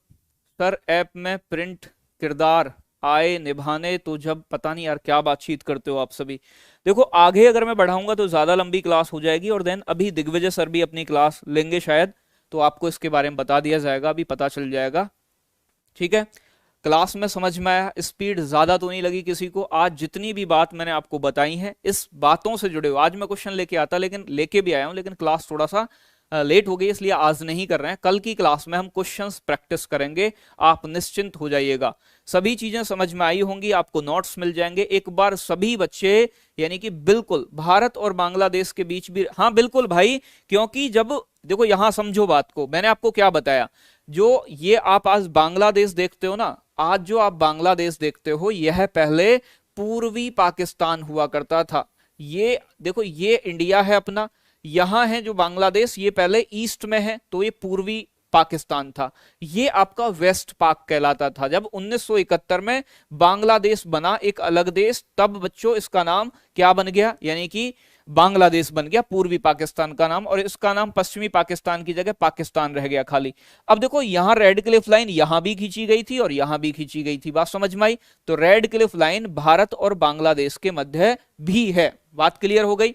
सर ऐप में प्रिंट किरदार आए निभाने, तो जब पता नहीं यार क्या बातचीत करते हो आप सभी। देखो आगे अगर मैं बढ़ाऊंगा तो ज्यादा लंबी क्लास हो जाएगी, और देन अभी दिग्विजय सर भी अपनी क्लास लेंगे शायद, तो आपको इसके बारे में बता दिया जाएगा, अभी पता चल जाएगा। ठीक है, क्लास में समझ में आया, स्पीड ज्यादा तो नहीं लगी किसी को। आज जितनी भी बात मैंने आपको बताई है इस बातों से जुड़े हो, आज मैं क्वेश्चन लेके आता लेकिन लेके भी आया हूं, लेकिन क्लास थोड़ा सा लेट हो गई इसलिए आज नहीं कर रहे हैं। कल की क्लास में हम क्वेश्चंस प्रैक्टिस करेंगे, आप निश्चिंत हो जाइएगा। सभी चीजें समझ में आई होंगी, आपको नोट्स मिल जाएंगे। एक बार सभी बच्चे यानी कि बिल्कुल भारत और बांग्लादेश के बीच भी, हाँ बिल्कुल भाई, क्योंकि जब देखो यहां समझो बात को, मैंने आपको क्या बताया, जो ये आप आज बांग्लादेश देखते हो ना, आज जो आप बांग्लादेश देखते हो यह पहले पूर्वी पाकिस्तान हुआ करता था। ये देखो ये इंडिया है अपना, यहां है जो बांग्लादेश, ये पहले ईस्ट में है, तो ये पूर्वी पाकिस्तान था। ये आपका वेस्ट पाक कहलाता था। जब 1971 में बांग्लादेश बना एक अलग देश, तब बच्चों इसका नाम क्या बन गया, यानी कि बांग्लादेश बन गया, पूर्वी पाकिस्तान का नाम, और इसका नाम पश्चिमी पाकिस्तान की जगह पाकिस्तान रह गया खाली। अब देखो यहां रेड क्लिफ लाइन यहां भी खींची गई थी और यहां भी खींची गई थी, बात समझ में आई। तो रेड क्लिफ लाइन भारत और बांग्लादेश के मध्य भी है। बात क्लियर हो गई।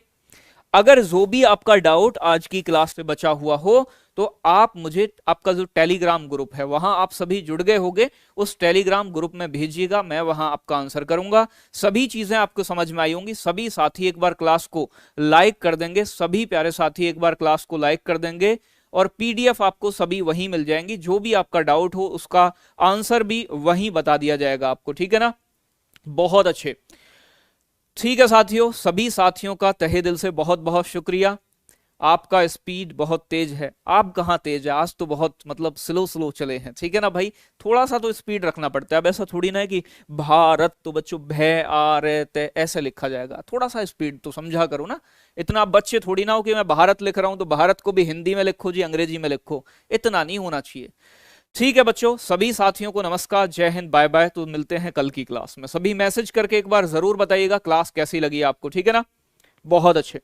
अगर जो भी आपका डाउट आज की क्लास में बचा हुआ हो तो आप मुझे, आपका जो टेलीग्राम ग्रुप है वहां आप सभी जुड़ गए होंगे, उस टेलीग्राम ग्रुप में भेजिएगा, मैं वहां आपका आंसर करूंगा। सभी चीजें आपको समझ में आई होंगी। सभी साथी एक बार क्लास को लाइक कर देंगे, सभी प्यारे साथी एक बार क्लास को लाइक कर देंगे, और पीडीएफ आपको सभी वहीं मिल जाएंगी। जो भी आपका डाउट हो उसका आंसर भी वहीं बता दिया जाएगा आपको, ठीक है ना। बहुत अच्छे, ठीक है साथियों, सभी साथियों का तहे दिल से बहुत बहुत शुक्रिया। आपका स्पीड बहुत तेज है, आप कहाँ तेज है, आज तो बहुत मतलब स्लो स्लो चले हैं, ठीक है ना भाई। थोड़ा सा तो स्पीड रखना पड़ता है। अब ऐसा थोड़ी ना है कि भारत तो बच्चों भय आ रहे थे ऐसे लिखा जाएगा, थोड़ा सा स्पीड तो समझा करो ना। इतना आप बच्चे थोड़ी ना हो कि मैं भारत लिख रहा हूं तो भारत को भी हिंदी में लिखो जी, अंग्रेजी में लिखो, इतना नहीं होना चाहिए। ठीक है बच्चों, सभी साथियों को नमस्कार, जय हिंद, बाय बाय। तो मिलते हैं कल की क्लास में। सभी मैसेज करके एक बार जरूर बताइएगा क्लास कैसी लगी आपको, ठीक है ना। बहुत अच्छे।